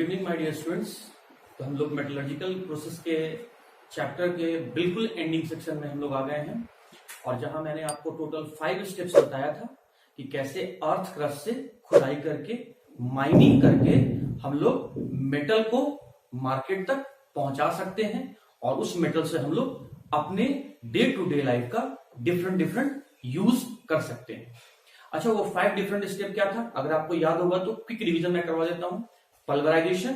Evening my dear students. तो हम लोग मेटलर्जिकल प्रोसेस के चैप्टर के बिल्कुल एंडिंग सेक्शन में हम लोग आ गए हैं, और जहां मैंने आपको टोटल 5 स्टेप्स बताया था कि कैसे अर्थ क्रस्ट से खुदाई करके माइनिंग करके हम लोग मेटल को मार्केट तक पहुंचा सकते हैं, और उस मेटल से हम लोग अपने डे टू डे लाइफ का डिफरेंट यूज कर सकते हैं। अच्छा, वो 5 डिफरेंट स्टेप क्या था? अगर आपको याद होगा तो क्विक रिवीजन में करवा देता हूं। पल्वराइजेशन,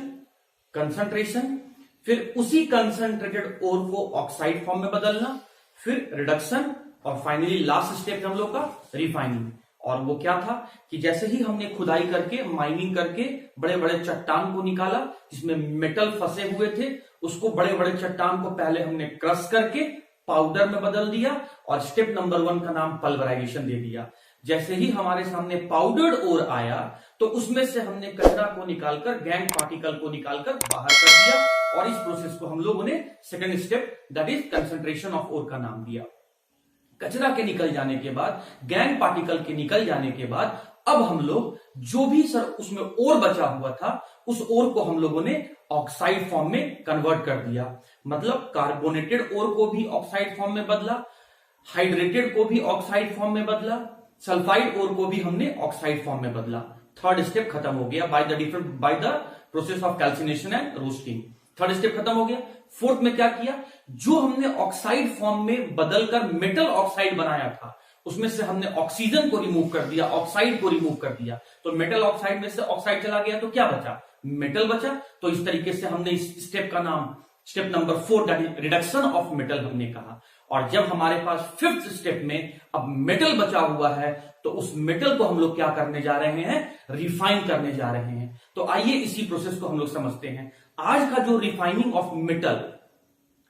कंसंट्रेशन, फिर उसी कंसंट्रेटेड ओर को ऑक्साइड फॉर्म में बदलना, फिर रिडक्शन, और फाइनली लास्ट स्टेप हम लोग का रिफाइनिंग। और वो क्या था कि जैसे ही हमने खुदाई करके माइनिंग करके बड़े बड़े चट्टान को निकाला जिसमें मेटल फंसे हुए थे, उसको बड़े बड़े चट्टान को पहले हमने क्रश करके पाउडर में बदल दिया, और स्टेप नंबर 1 का नाम पल्वराइजेशन दे दिया। जैसे ही हमारे सामने पाउडर्ड ओर आया तो उसमें से हमने कचरा को निकालकर, गैंग पार्टिकल को निकालकर बाहर कर दिया, और इस प्रोसेस को हम लोगों ने second step that is concentration of ore का नाम दिया। कचरा के निकल जाने के बाद, गैंग पार्टिकल के निकल जाने के बाद, अब हम लोग जो भी उसमें ओर बचा हुआ था उस ओर को हम लोगों ने ऑक्साइड फॉर्म में कन्वर्ट कर दिया। मतलब कार्बोनेटेड ओर को भी ऑक्साइड फॉर्म में बदला, हाइड्रेटेड को भी ऑक्साइड फॉर्म में बदला, सल्फाइड ओर को भी हमने ऑक्साइड फॉर्म में बदला। थर्ड स्टेप खत्म हो गया by the process of calcination and roasting. Third step खत्म हो गया। फोर्थ में क्या किया? जो हमने ऑक्साइड फॉर्म में बदलकर मेटल ऑक्साइड बनाया था उसमें से हमने ऑक्सीजन को रिमूव कर दिया, ऑक्साइड को रिमूव कर दिया। तो मेटल ऑक्साइड में से ऑक्साइड चला गया तो क्या बचा? मेटल बचा। तो इस तरीके से हमने इस स्टेप का नाम step number 4 reduction of metal हमने कहा। और जब हमारे पास 5th स्टेप में अब मेटल बचा हुआ है तो उस मेटल को हम लोग क्या करने जा रहे हैं? रिफाइन करने जा रहे हैं। तो आइए इसी प्रोसेस को हम लोग समझते हैं। आज का जो रिफाइनिंग ऑफ मेटल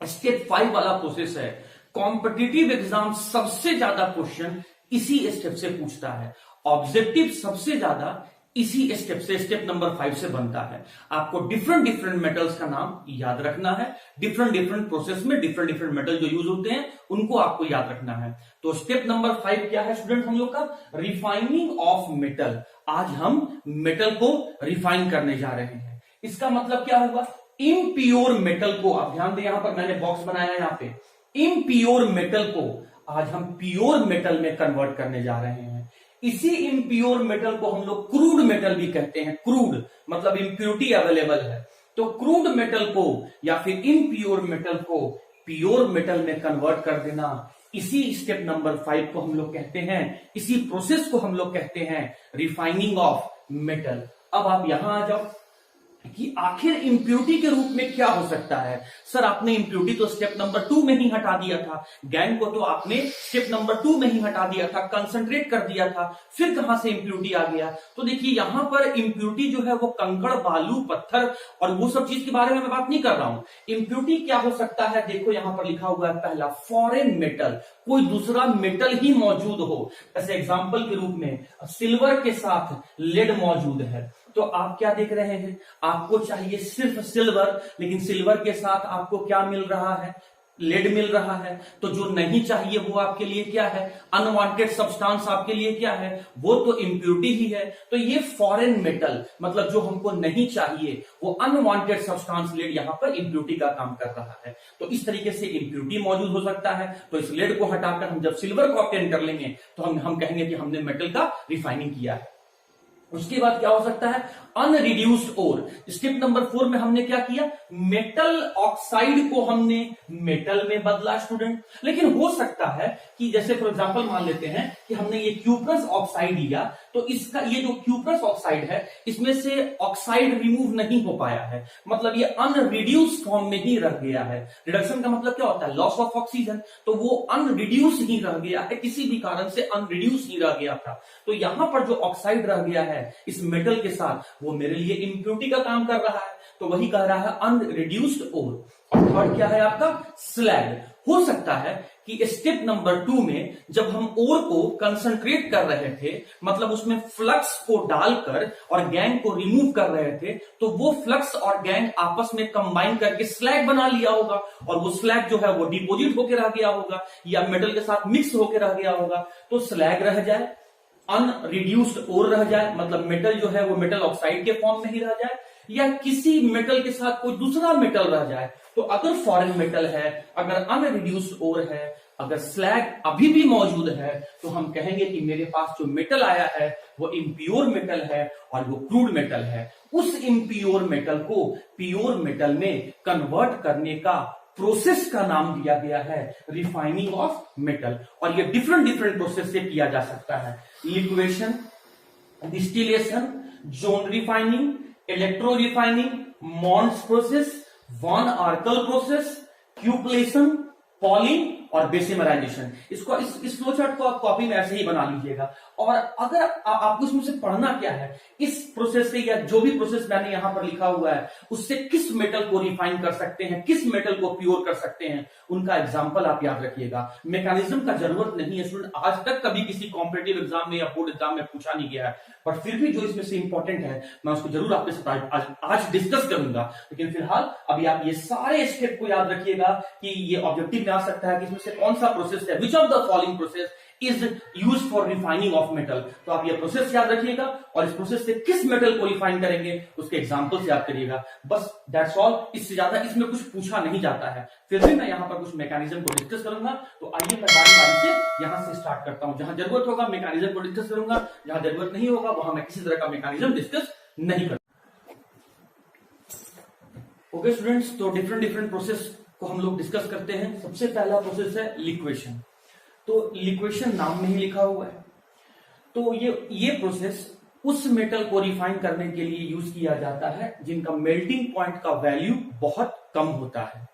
स्टेप 5 वाला प्रोसेस है, कॉम्पिटिटिव एग्जाम सबसे ज्यादा क्वेश्चन इसी स्टेप से पूछता है। ऑब्जेक्टिव सबसे ज्यादा इसी स्टेप से, स्टेप नंबर 5 से बनता है। आपको डिफरेंट मेटल्स का नाम याद रखना है। डिफरेंट प्रोसेस में डिफरेंट मेटल जो यूज होते हैं उनको आपको याद रखना है। तो स्टेप नंबर 5 क्या है स्टूडेंट हम लोग का? Refining of metal. आज हम मेटल को रिफाइन करने जा रहे हैं। इसका मतलब क्या होगा? इम्प्योर मेटल को, आप ध्यान दें यहां पर मैंने बॉक्स बनाया है, यहां पे इम्प्योर मेटल को आज हम प्योर मेटल में कन्वर्ट करने जा रहे हैं। इसी इम्प्योर मेटल को हम लोग क्रूड मेटल भी कहते हैं। क्रूड मतलब इम्प्योरिटी अवेलेबल है, तो क्रूड मेटल को या फिर इम्प्योर मेटल को प्योर मेटल में कन्वर्ट कर देना, इसी स्टेप नंबर 5 को हम लोग कहते हैं, इसी प्रोसेस को हम लोग कहते हैं रिफाइनिंग ऑफ मेटल। अब आप यहां आ जाओ कि आखिर इम्प्योरिटी के रूप में क्या हो सकता है। सर आपने इम्प्योरिटी तो स्टेप नंबर 2 में ही हटा दिया था, गैंग को तो आपने स्टेप नंबर 2 में ही हटा दिया था, कंसंट्रेट कर दिया था, फिर कहां से इम्प्योरिटी आ गया? तो देखिए यहां पर इम्प्योरिटी जो है वो कंकड़, बालू, पत्थर और वो सब चीज के बारे में मैं बात नहीं कर रहा हूं। इम्प्योरिटी क्या हो सकता है? देखो यहां पर लिखा हुआ है पहला, फॉरेन मेटल, कोई दूसरा मेटल ही मौजूद हो। जैसे एग्जाम्पल के रूप में सिल्वर के साथ लेड मौजूद है, तो आप क्या देख रहे हैं? आपको चाहिए सिर्फ सिल्वर, लेकिन सिल्वर के साथ आपको क्या मिल रहा है? लेड मिल रहा है। तो जो नहीं चाहिए वो आपके लिए क्या है? अनवांटेड सब्सटेंस आपके लिए क्या है? वो तो इम्प्योरिटी ही है। तो ये फॉरेन मेटल मतलब जो हमको नहीं चाहिए वो अनवांटेड सब्सटेंस लेड यहां पर इम्प्योरिटी का काम कर रहा है। तो इस तरीके से इम्प्योरिटी मौजूद हो सकता है। तो इस लेड को हटाकर हम जब सिल्वर को ऑब्टेन कर लेंगे तो हम कहेंगे कि हमने मेटल का रिफाइनिंग किया है। उसके बाद क्या हो सकता है? अनरिड्यूस्ड ओर। स्टेप नंबर 4 में हमने क्या किया? मेटल ऑक्साइड को हमने मेटल में बदला स्टूडेंट। लेकिन हो सकता है कि जैसे फॉर एग्जांपल मान लेते हैं कि हमने ये क्यूप्रस ऑक्साइड लिया, तो इसका ये जो क्यूप्रस ऑक्साइड है इसमें से ऑक्साइड रिमूव नहीं हो पाया है, मतलब ये अनरिड्यूस्ड फॉर्म में ही रह गया है। रिडक्शन का मतलब क्या होता है? Loss of oxygen. तो वो अनरिड्यूस ही रह गया है, किसी भी कारण से अनरिड्यूस ही रह गया था। तो यहां पर जो ऑक्साइड रह गया है इस मेटल के साथ, वो मेरे लिए इम्प्योरिटी का काम कर रहा है। तो वही कह रहा है अनरिड्यूस्ड ओर। और थर्ड क्या है आपका? स्लैग। हो सकता है कि स्टेप नंबर 2 में जब हम ओर को कंसंट्रेट कर रहे थे, मतलब उसमें फ्लक्स को डालकर और गैंग को रिमूव कर रहे थे, तो वो फ्लक्स और गैंग आपस में कंबाइन करके स्लैग बना लिया होगा, और वो स्लैग जो है वो डिपोजिट होकर रह गया होगा या मेटल के साथ मिक्स होकर रह गया होगा। तो स्लैग रह जाए, अनरिड्यूस्ड ओर रह जाए, मतलब मेटल जो है वो मेटल ऑक्साइड के फॉर्म में ही रह जाए, या किसी मेटल के साथ कोई दूसरा मेटल रह जाए, तो अगर फॉरेन मेटल है, अगर अनरिड्यूस्ड ओर है, अगर स्लैग अभी भी मौजूद है, तो हम कहेंगे कि मेरे पास जो मेटल आया है वो इम्प्योर मेटल है और वो क्रूड मेटल है। उस इम्प्योर मेटल को प्योर मेटल में कन्वर्ट करने का प्रोसेस का नाम दिया गया है रिफाइनिंग ऑफ मेटल। और ये डिफरेंट डिफरेंट प्रोसेस से किया जा सकता है। Liquation, distillation, zone refining, electro refining, Mond's process, van Arkel process, cupellation, poling और बेसिमराइजेशन। इसको इस फ्लो चार्ट को आप कॉपी में ऐसे ही बना लीजिएगा। और अगर आपको इसमें से पढ़ना क्या है, इस प्रोसेस से या जो भी प्रोसेस मैंने यहां पर लिखा हुआ है उससे किस मेटल को रिफाइन कर सकते हैं, किस मेटल को प्योर कर सकते हैं, उनका एग्जांपल आप याद रखिएगा। मैकेनिज्म का जरूरत नहीं है स्टूडेंट, आज तक कभी किसी कॉम्पिटिटिव एग्जाम में या बोर्ड एग्जाम में पूछा नहीं गया है, पर फिर भी जो इसमें से इंपॉर्टेंट है मैं उसको जरूर आपके साथ आज डिस्कस करूंगा। लेकिन फिलहाल अभी आप ये सारे स्टेप को याद रखिएगा कि ये ऑब्जेक्टिव में आ सकता है कि इसमें से कौन सा प्रोसेस है, which of the following process is use for refining of metal. तो आप ये प्रोसेस याद रखिएगा और इस प्रोसेस से किस मेटल को रिफाइन करेंगे उसके एग्जांपल्स याद करिएगा। बस दैट्स ऑल, इससे ज्यादा इसमें कुछ पूछा नहीं जाता है। फिर भी मैं यहां पर कुछ मैकेनिज्म को डिस्कस करूंगा, तो आइए मैं बारी बारी से यहां से स्टार्ट करता हूं। जहां जरूरत होगा मैकेनिज्म को डिस्कस करूंगा, जहां जरूरत नहीं होगा वहां मैं किसी तरह का मैकेनिज्म डिस्कस नहीं करूंगा। ओके स्टूडेंट्स, तो डिफरेंट डिफरेंट प्रोसेस को हम लोग डिस्कस करते हैं। सबसे पहला प्रोसेस है लिक्वेशन। तो लिक्वेशन नाम में ही लिखा हुआ है। तो ये प्रोसेस उस मेटल को रिफाइन करने के लिए यूज किया जाता है जिनका मेल्टिंग पॉइंट का वैल्यू बहुत कम होता है।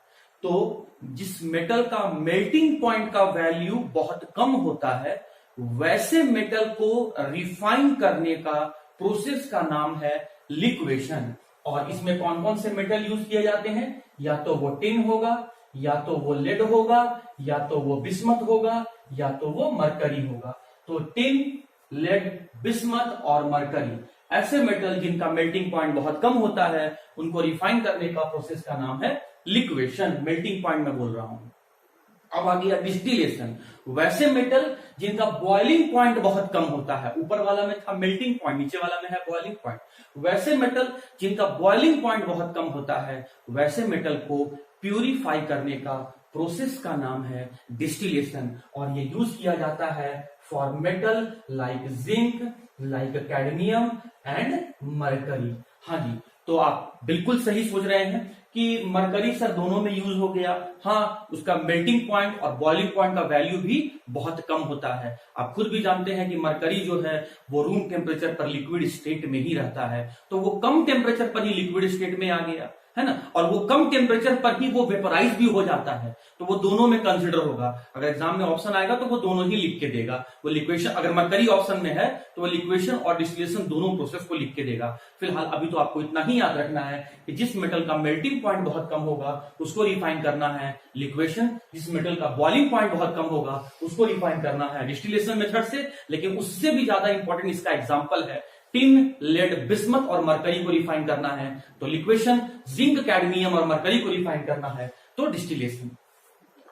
तो जिस मेटल का मेल्टिंग पॉइंट का वैल्यू बहुत कम होता है वैसे मेटल को रिफाइन करने का प्रोसेस का नाम है लिक्वेशन। और इसमें कौन कौन से मेटल यूज किए जाते हैं, या तो वो टिन होगा, या तो वो लेड होगा, या तो वो बिस्मथ होगा, या तो वो मरकरी होगा। तो टिन, लेड, बिस्मथ और मरकरी ऐसे मेटल जिनका मेल्टिंग पॉइंट बहुत कम होता है उनको रिफाइन करने का प्रोसेस का नाम है लिक्वेशन। मेल्टिंग पॉइंट में बोल रहा हूं। अब आ गया डिस्टिलेशन। वैसे मेटल जिनका बॉइलिंग पॉइंट बहुत कम होता है, ऊपर वाला में था मेल्टिंग पॉइंट, नीचे वाला में है बॉइलिंग पॉइंट। वैसे मेटल जिनका बॉइलिंग पॉइंट बहुत कम होता है वैसे मेटल को प्यूरिफाई करने का प्रोसेस का नाम है डिस्टिलेशन। और ये यूज किया जाता है for metal like zinc, like cadmium and mercury. हाँ जी, तो आप बिल्कुल सही सोच रहे हैं कि मरकरी सर दोनों में यूज हो गया। हाँ, उसका मेल्टिंग पॉइंट और बॉइलिंग पॉइंट का वैल्यू भी बहुत कम होता है। आप खुद भी जानते हैं कि मरकरी जो है वो रूम टेम्परेचर पर लिक्विड स्टेट में ही रहता है, तो वो कम टेम्परेचर पर ही लिक्विड स्टेट में आ गया है ना, और वो कम टेम्परेचर पर ही वो वेपराइज भी हो जाता है। तो वो दोनों में कंसिडर होगा। अगर एग्जाम में ऑप्शन आएगा तो वो दोनों ही लिख के देगा। वो लिक्वेशन, अगर मरकरी ऑप्शन में है तो वो लिक्वेशन और डिस्टिलेशन दोनों प्रोसेस को लिख के देगा। फिलहाल अभी तो आपको इतना ही याद रखना है कि जिस मेटल का मेल्टिंग पॉइंट बहुत कम होगा उसको रिफाइन करना है लिक्वेशन, जिस मेटल का बॉइलिंग पॉइंट बहुत कम होगा उसको रिफाइन करना है डिस्टिलेशन मेथड से। लेकिन उससे भी ज्यादा इंपॉर्टेंट इसका एग्जाम्पल है टिन, लेड, बिस्मथ और मरकरी को रिफाइन करना है तो लिक्वेशन, जिंक, कैडमियम और मरकरी को रिफाइन करना है तो डिस्टिलेशन।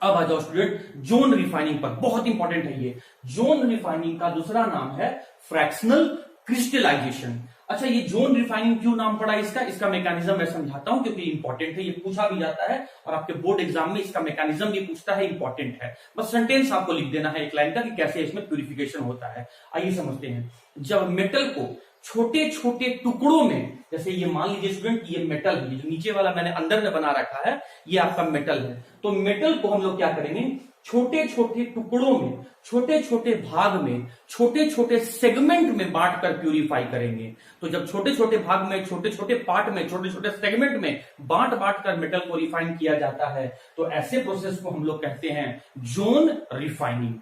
अब आ जाओ स्टूडेंट जोन रिफाइनिंग पर, बहुत इंपॉर्टेंट है ये। जोन रिफाइनिंग का दूसरा नाम है फ्रैक्शनल क्रिस्टलाइजेशन। अच्छा, ये जोन रिफाइनिंग क्यों नाम पड़ा इसका मैकेनिज्म मैं समझाता हूं क्योंकि इंपॉर्टेंट है, ये पूछा भी जाता है और आपके बोर्ड एग्जाम में इसका मैकेनिज्म भी पूछता है, इंपॉर्टेंट है। बस सेंटेंस आपको लिख देना है एक लाइन का कि कैसे इसमें प्यूरिफिकेशन होता है। आइए समझते हैं। जब मेटल को छोटे छोटे टुकड़ों में, जैसे ये मान लीजिए स्टूडेंट ये मेटल है, जो नीचे वाला मैंने अंदर में बना रखा है ये आपका मेटल है, तो मेटल को हम लोग क्या करेंगे, छोटे छोटे टुकड़ों में, छोटे छोटे भाग में, छोटे छोटे सेगमेंट में बांटकर प्यूरिफाई करेंगे। तो जब छोटे छोटे भाग में, छोटे छोटे पार्ट में, छोटे छोटे सेगमेंट में बांट कर मेटल को रिफाइन किया जाता है तो ऐसे प्रोसेस को हम लोग कहते हैं जोन रिफाइनिंग।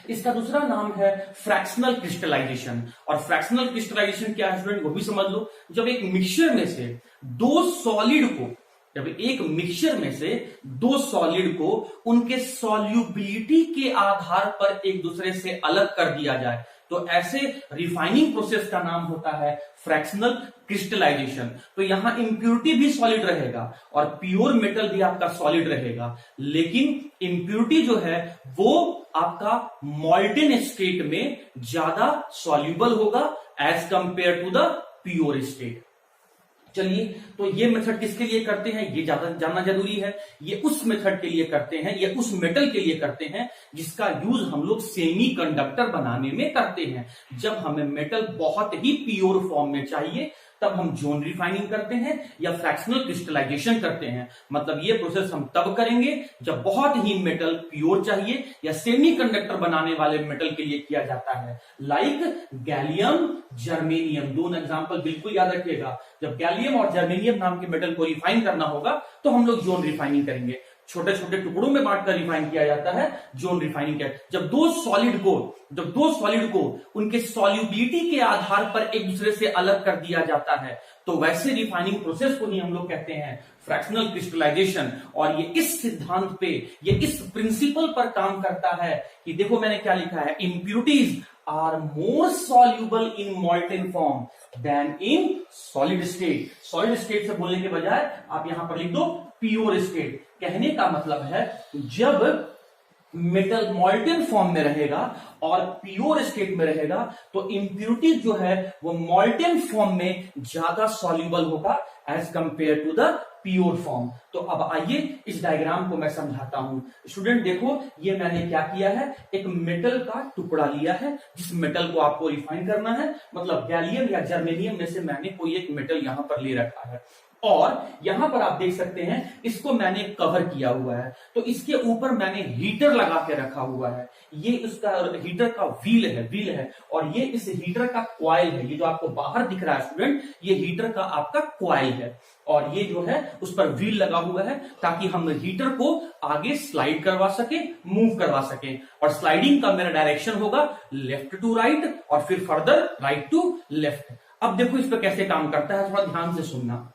इसका दूसरा नाम है फ्रैक्शनल क्रिस्टलाइजेशन। और फ्रैक्शनल क्रिस्टलाइजेशन क्या है स्टूडेंट, वो भी समझ लो। जब एक मिक्सचर में से दो सॉलिड को, जब एक मिक्सचर में से दो सॉलिड को उनके सॉल्युबिलिटी के आधार पर एक दूसरे से अलग कर दिया जाए तो ऐसे रिफाइनिंग प्रोसेस का नाम होता है फ्रैक्शनल क्रिस्टलाइजेशन। तो यहां इंप्यूरिटी भी सॉलिड रहेगा और प्योर मेटल भी आपका सॉलिड रहेगा, लेकिन इंप्यूरिटी जो है वो आपका मॉल्टेन स्टेट में ज्यादा सॉल्यूबल होगा as compare to the pure state. चलिए, तो ये मेथड किसके लिए करते हैं ये ज्यादा जानना जरूरी है। ये उस मेथड के लिए करते हैं, ये उस मेटल के लिए करते हैं जिसका यूज हम लोग सेमीकंडक्टर बनाने में करते हैं। जब हमें मेटल बहुत ही प्योर फॉर्म में चाहिए तब हम जोन रिफाइनिंग करते हैं या फ्रैक्शनल क्रिस्टलाइजेशन करते हैं। मतलब ये प्रोसेस हम तब करेंगे जब बहुत ही मेटल प्योर चाहिए या सेमीकंडक्टर बनाने वाले मेटल के लिए किया जाता है। लाइक गैलियम, जर्मेनियम, दोनों एग्जांपल बिल्कुल याद रखिएगा। जब गैलियम और जर्मेनियम नाम के मेटल को रिफाइन करना होगा तो हम लोग जोन रिफाइनिंग करेंगे। छोटे छोटे टुकड़ों में बांटकर रिफाइन किया जाता है, जोन रिफाइनिंग किया। जब दो सॉलिड को उनके सॉल्युबिलिटी के आधार पर एक दूसरे से अलग कर दिया जाता है तो वैसे रिफाइनिंग प्रोसेस को ही हम लोग कहते हैं फ्रैक्शनल क्रिस्टलाइजेशन। और ये इस सिद्धांत पे, ये इस प्रिंसिपल पर काम करता है कि देखो मैंने क्या लिखा है, impurities are more soluble in molten form than in solid state. Solid state से बोलने के बजाय आप यहां पर लिख दो प्योर स्टेट। कहने का मतलब है जब मेटल मॉल्टेन फॉर्म में रहेगा और प्योर स्टेट में रहेगा तो इंप्यूरिटी जो है वो मॉल्टेन फॉर्म में ज्यादा सॉल्युबल होगा as compare to the pure form. तो अब आइए इस डायग्राम को मैं समझाता हूं। स्टूडेंट देखो, ये मैंने क्या किया है, एक मेटल का टुकड़ा लिया है जिस मेटल को आपको रिफाइन करना है। मतलब गैलियम या जर्मेनियम में से मैंने कोई एक मेटल यहां पर ले रखा है और यहां पर आप देख सकते हैं इसको मैंने कवर किया हुआ है। तो इसके ऊपर मैंने हीटर लगा के रखा हुआ है। ये उसका हीटर का व्हील है और ये इस हीटर का कॉइल है। ये जो आपको बाहर दिख रहा है स्टूडेंट, ये हीटर का आपका कॉइल है और ये जो है उस पर व्हील लगा हुआ है ताकि हम हीटर को आगे स्लाइड करवा सके, मूव करवा सके। और स्लाइडिंग का मेरा डायरेक्शन होगा लेफ्ट टू राइट और फिर फर्दर राइट टू लेफ्ट। अब देखो इस पर कैसे काम करता है, थोड़ा ध्यान से सुनना।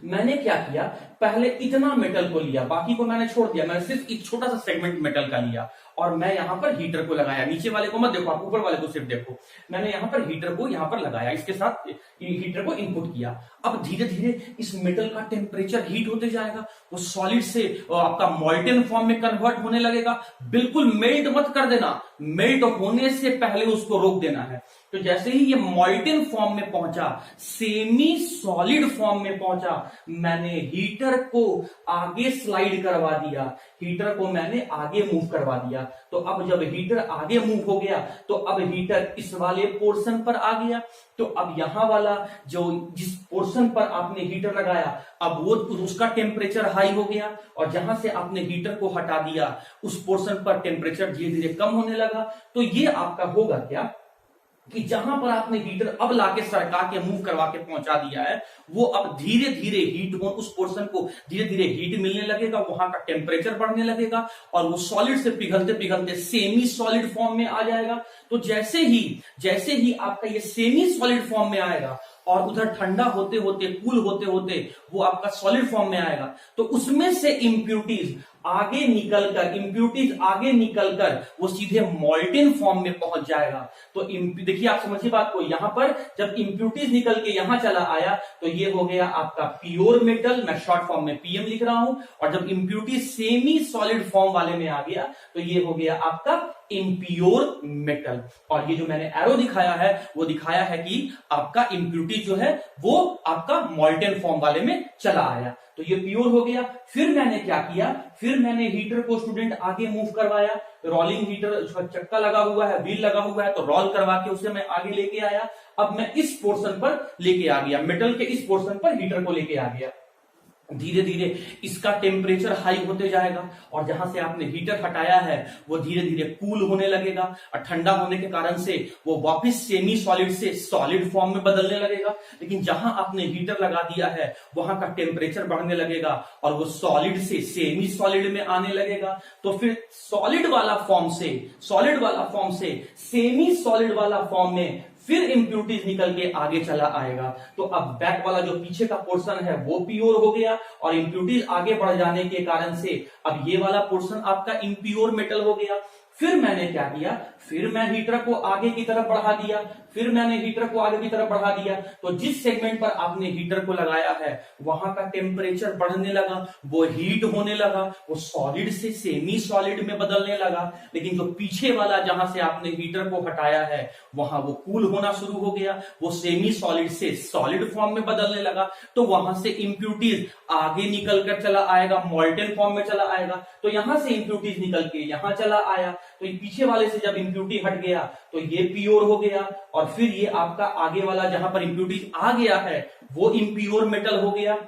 मैंने क्या किया, पहले इतना मेटल को लिया, बाकी को मैंने छोड़ दिया। मैंने सिर्फ एक छोटा सा सेगमेंट मेटल का लिया और मैं यहां पर हीटर को लगाया। नीचे वाले को मत देखो, आप ऊपर वाले को सिर्फ देखो। मैंने यहां पर हीटर को यहां पर लगाया, इसके साथ हीटर को इनपुट किया। अब धीरे धीरे इस मेटल का टेम्परेचर हीट होते जाएगा, वो सॉलिड से आपका मॉल्टेन फॉर्म में कन्वर्ट होने लगेगा। बिल्कुल मेल्ट मत कर देना, मेल्ट होने से पहले उसको रोक देना है। तो जैसे ही ये मॉल्टेन फॉर्म में पहुंचा, सेमी सॉलिड फॉर्म में पहुंचा, मैंने हीटर को आगे स्लाइड करवा दिया, हीटर को मैंने आगे मूव करवा दिया। तो अब जब हीटर आगे मूव हो गया तो अब हीटर इस वाले पोर्शन पर आ गया। तो अब यहां वाला जो जिस पोर्शन पर आपने हीटर लगाया अब वो उसका टेम्परेचर हाई हो गया और जहां से आपने हीटर को हटा दिया उस पोर्शन पर टेम्परेचर धीरे धीरे कम होने लगा। तो ये आपका होगा क्या कि जहां पर आपने हीटर अब लाके सरका के मूव करवा के पहुंचा दिया है वो अब धीरे धीरे हीट हो, उस पोर्शन को धीरे धीरे हीट मिलने लगेगा, वहां का टेम्परेचर बढ़ने लगेगा और वो सॉलिड से पिघलते पिघलते सेमी सॉलिड फॉर्म में आ जाएगा। तो जैसे ही आपका ये सेमी सॉलिड फॉर्म में आएगा और उधर ठंडा होते होते, कूल होते होते वो आपका सॉलिड फॉर्म में आएगा तो उसमें से इंप्यूरिटीज आगे निकलकर वो सीधे मॉल्टेन फॉर्म में पहुंच जाएगा। तो देखिए आप समझिए बात को, यहां पर जब इंप्यूरिटीज निकल के यहां चला आया तो ये हो गया आपका प्योर मेटल, मैं शॉर्ट फॉर्म में पीएम लिख रहा हूं। और जब इंप्यूरिटी सेमी सॉलिड फॉर्म वाले में आ गया तो ये हो गया आपका इम्प्योर मेटल। और ये जो मैंने एरो दिखाया है वो दिखाया है कि आपका इंप्यूरिटी जो है वो आपका मॉल्टेन फॉर्म वाले में चला आया। तो ये प्योर हो गया। फिर मैंने क्या किया, फिर मैंने हीटर को स्टूडेंट आगे मूव करवाया। रोलिंग हीटर, उसका चक्का लगा हुआ है, व्हील लगा हुआ है, तो रोल करवा के उसे मैं आगे लेके आया। अब मैं इस पोर्शन पर लेके आ गया, मेटल के इस पोर्शन पर हीटर को लेके आ गया। धीरे धीरे इसका टेम्परेचर हाई होते जाएगा और जहां से आपने हीटर हटाया है वो धीरे धीरे कूल होने लगेगा और ठंडा होने के कारण से वो वापस सेमी सॉलिड से सॉलिड फॉर्म में बदलने लगेगा। लेकिन जहां आपने हीटर लगा दिया है वहां का टेम्परेचर बढ़ने लगेगा और वो सॉलिड से सेमी सॉलिड में आने लगेगा। तो फिर सॉलिड वाला फॉर्म से सेमी सॉलिड वाला फॉर्म में फिर इंप्यूरिटीज निकल के आगे चला आएगा। तो अब बैक वाला जो पीछे का पोर्शन है वो प्योर हो गया और इंप्यूरिटीज आगे बढ़ जाने के कारण से अब ये वाला पोर्शन आपका इम्प्योर मेटल हो गया। फिर मैंने क्या किया, फिर मैं हीटर को आगे की तरफ बढ़ा दिया, फिर मैंने हीटर को आगे की तरफ बढ़ा दिया। तो जिस सेगमेंट पर आपने हीटर को लगाया है वहां का टेम्परेचर बढ़ने लगा, वो हीट होने लगा, वो सॉलिड से सेमी सॉलिड में बदलने लगा। लेकिन जो पीछे वाला जहां से आपने हीटर को हटाया है वहां वो कूल होना शुरू हो गया, वो सेमी सॉलिड से सॉलिड फॉर्म में बदलने लगा। तो वहां से इंप्यूरिटीज आगे निकल कर चला आएगा, मॉल्टेन फॉर्म में चला आएगा। तो यहां से इंप्यूरिटीज निकल के यहां चला आया, तो पीछे वाले से जब इंप्यूरिटी हट गया तो ये प्योर हो गया, और फिर ये आपका आगे वाला जहां पर इंप्यूरिटीज आ गया है वो इम्प्योर मेटल हो गया।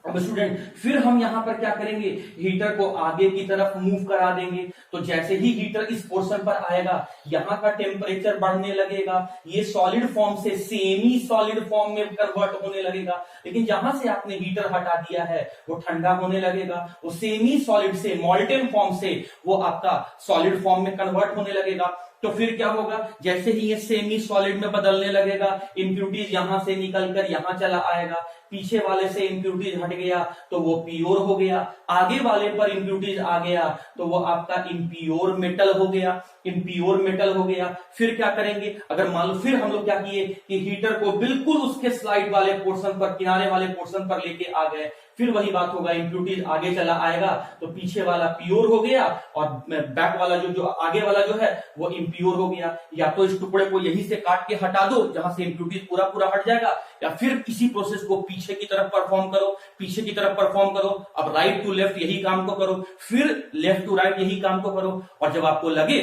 अब स्टूडेंट फिर हम यहां पर क्या करेंगे, हीटर को आगे की तरफ मूव करा देंगे। तो जैसे ही हीटर इस पोर्शन पर आएगा यहां का टेम्परेचर बढ़ने लगेगा, ये सॉलिड फॉर्म से सेमी सॉलिड फॉर्म में कन्वर्ट होने लगेगा। लेकिन जहां से आपने हीटर हटा दिया है वो ठंडा होने लगेगा, वो सेमी सॉलिड से मॉल्टेन फॉर्म से वो आपका सॉलिड फॉर्म में कन्वर्ट होने लगेगा। तो फिर क्या होगा, जैसे ही ये सेमी सॉलिड में बदलने लगेगा, इंप्यूरिटीज यहां से निकलकर यहां चला आएगा, पीछे वाले से इंप्यूरिटीज हट गया तो वो प्योर हो गया, आगे वाले पर इंप्यूरिटीज आ गया तो वो आपका इम्प्योर मेटल हो गया, इम्प्योर मेटल हो गया। फिर क्या करेंगे, अगर मान लो फिर हम लोग क्या किए कि हीटर को बिल्कुल उसके स्लाइड वाले पोर्शन पर, किनारे वाले पोर्शन पर लेके आ गए, फिर वही बात होगा, इंप्यूरिटीज आगे चला आएगा तो पीछे वाला प्योर हो गया और बैक वाला जो आगे वाला जो है वो इम्प्योर हो गया। या तो इस टुकड़े को यहीं से काट के हटा दो जहां से इंप्यूरिटीज पूरा पूरा हट जाएगा, या फिर इसी प्रोसेस को पीछे की तरफ परफॉर्म करो, पीछे की तरफ परफॉर्म करो। अब राइट टू लेफ्ट यही काम को करो, फिर लेफ्ट टू राइट यही काम को करो, और जब आपको लगे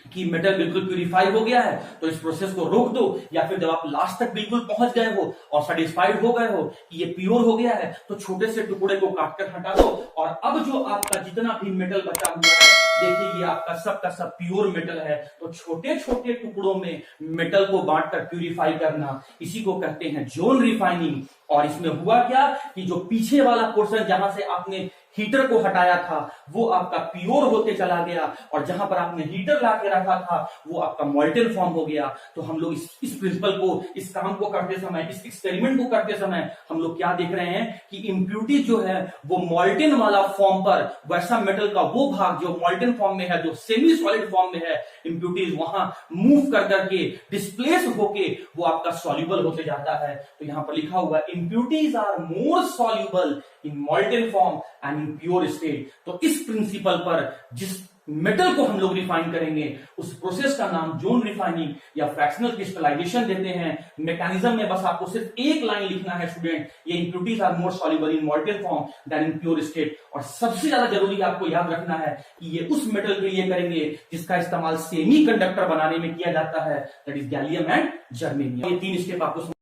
कि मेटल बिल्कुल प्यूरिफाई हो गया है तो इस प्रोसेस को रोक दो, या फिर जब आप लास्ट तक बिल्कुल पहुंच गए हो और सेटिस्फाइड हो गए हो कि ये प्योर हो गया है तो छोटे से टुकड़े को काटकर हटा दो, और अब जो आपका जितना भी मेटल बचा हुआ है देखिए ये आपका सब का सब प्योर मेटल है। तो छोटे छोटे टुकड़ों में मेटल को बांटकर प्यूरिफाई करना, इसी को कहते हैं जोन रिफाइनिंग। और इसमें हुआ क्या कि जो पीछे वाला पोर्शन जहां से आपने हीटर को हटाया था वो आपका प्योर होते चला गया, और जहां पर आपने हीटर ला के रखा था वो आपका मॉल्टेन फॉर्म हो गया। तो हम लोग इस प्रिंसिपल को, इस काम को करते समय, इस एक्सपेरिमेंट को करते समय हम लोग क्या देख रहे हैं कि इम्प्यूरिटी जो है वो मॉल्टेन वाला फॉर्म पर, वैसा मेटल का वो भाग जो मॉल्टेन फॉर्म में है, जो सेमी सॉलिड फॉर्म में है, इम्प्यूरिटीज वहां मूव कर करके डिस्प्लेस होके वो आपका सॉल्युबल होते जाता है। तो यहां पर लिखा हुआ impurities are more soluble in molten form and in pure state. तो इस प्रिंसिपल पर जिस मेटल को हम लोग रिफाइन करेंगे उस प्रोसेस का नाम जोन रिफाइनिंग या फ्रैक्शनल क्रिस्टलाइजेशन देते हैं। मैकेनिज्म में बस आपको सिर्फ एक लाइन लिखना है स्टूडेंट, ये impurities are more soluble in molten form than in pure state. और सबसे ज्यादा जरूरी आपको याद रखना है कि ये उस मेटल के लिए करेंगे जिसका इस्तेमाल सेमी कंडक्टर बनाने में किया जाता है, that is gallium and germanium. ये 3 स्टेप आपको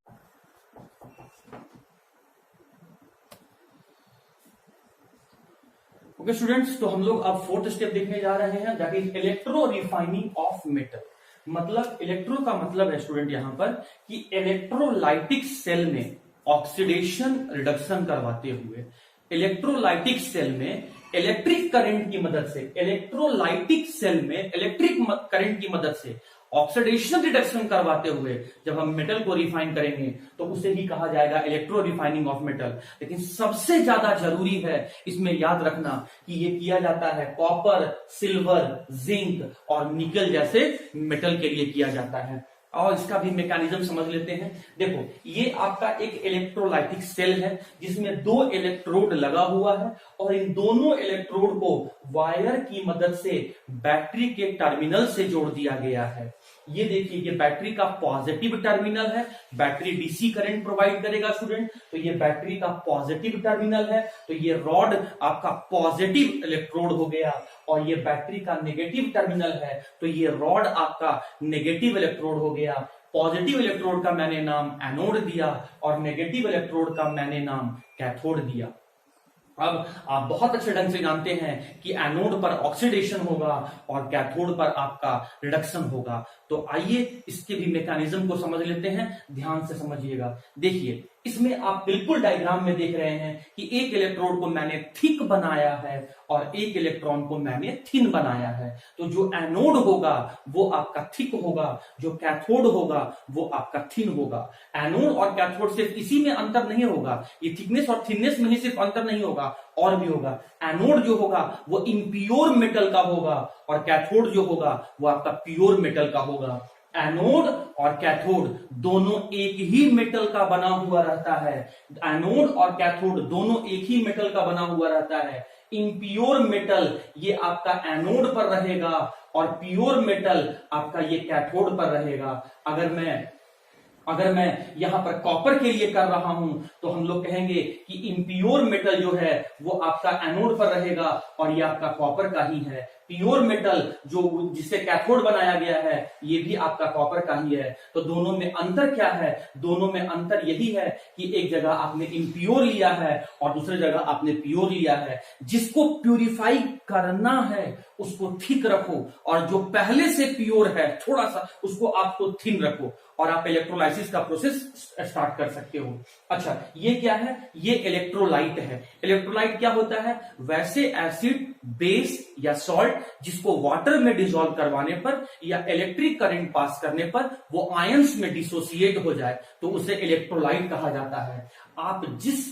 ओके स्टूडेंट्स, तो हम लोग अब 4th स्टेप देखने जा रहे हैं, that is electro refining of metal. मतलब इलेक्ट्रो का मतलब है स्टूडेंट यहां पर कि इलेक्ट्रोलाइटिक सेल में ऑक्सीडेशन रिडक्शन करवाते हुए, इलेक्ट्रोलाइटिक सेल में इलेक्ट्रिक करंट की मदद से, इलेक्ट्रोलाइटिक सेल में इलेक्ट्रिक करंट की मदद से ऑक्सीडेशन रिडक्शन करवाते हुए जब हम मेटल को रिफाइन करेंगे तो उसे ही कहा जाएगा इलेक्ट्रो रिफाइनिंग ऑफ मेटल। लेकिन सबसे ज्यादा जरूरी है इसमें याद रखना कि ये किया जाता है कॉपर, सिल्वर, जिंक और निकल जैसे मेटल के लिए किया जाता है। और इसका भी मैकेनिज्म समझ लेते हैं। देखो ये आपका एक इलेक्ट्रोलाइटिक सेल है जिसमें 2 इलेक्ट्रोड लगा हुआ है, और इन दोनों इलेक्ट्रोड को वायर की मदद से बैटरी के टर्मिनल से जोड़ दिया गया है। ये देखिए ये बैटरी का पॉजिटिव टर्मिनल है, बैटरी डीसी करंट प्रोवाइड करेगा स्टूडेंट, तो ये बैटरी का पॉजिटिव टर्मिनल है, तो ये रॉड आपका पॉजिटिव इलेक्ट्रोड हो गया, और ये बैटरी का नेगेटिव टर्मिनल है, तो ये रॉड आपका नेगेटिव इलेक्ट्रोड हो गया। पॉजिटिव इलेक्ट्रोड का मैंने नाम एनोड दिया और नेगेटिव इलेक्ट्रोड का मैंने नाम कैथोड दिया। अब आप बहुत अच्छे ढंग से जानते हैं कि एनोड पर ऑक्सीडेशन होगा और कैथोड पर आपका रिडक्शन होगा। तो आइए इसके भी मैकेनिज्म को समझ लेते हैं, ध्यान से समझिएगा। देखिए इसमें आप बिल्कुल डायग्राम में देख रहे हैं कि एक इलेक्ट्रोड को मैंने थिक बनाया है और एक इलेक्ट्रॉन को मैंने थिन बनाया है। तो जो एनोड होगा वो आपका थिक होगा, जो कैथोड होगा वो आपका थिन होगा। एनोड और कैथोड सिर्फ इसी में अंतर नहीं होगा, ये थिकनेस और थिननेस में ही सिर्फ अंतर नहीं होगा, और भी होगा। एनोड जो होगा वो इम्प्योर मेटल का होगा और कैथोड जो होगा वो आपका प्योर मेटल का होगा। एनोड और कैथोड दोनों एक ही मेटल का बना हुआ रहता है। एनोड और कैथोड दोनों एक ही मेटल का बना हुआ रहता है। इम्प्योर मेटल ये आपका एनोड पर रहेगा और प्योर मेटल आपका ये कैथोड पर रहेगा। अगर मैं यहां पर कॉपर के लिए कर रहा हूं तो हम लोग कहेंगे कि इम्प्योर मेटल जो है वो आपका एनोड पर रहेगा और ये आपका कॉपर का ही है। प्योर मेटल जो जिससे कैथोड बनाया गया है ये भी आपका कॉपर का ही है। तो दोनों में अंतर क्या है? दोनों में अंतर यही है कि एक जगह आपने इम्प्योर लिया है और दूसरी जगह आपने प्योर लिया है। जिसको प्यूरिफाई करना है उसको थिक रखो और जो पहले से प्योर है थोड़ा सा उसको आपको थिन रखो और आप इलेक्ट्रोलाइसिस का प्रोसेस स्टार्ट कर सकते हो। अच्छा, ये क्या है? ये इलेक्ट्रोलाइट है। इलेक्ट्रोलाइट क्या होता है? वैसे एसिड, बेस या सॉल्ट जिसको वाटर में डिसॉल्व करवाने पर या इलेक्ट्रिक करंट पास करने पर वो आयंस में डिसोसिएट हो जाए तो उसे इलेक्ट्रोलाइट कहा जाता है। आप जिस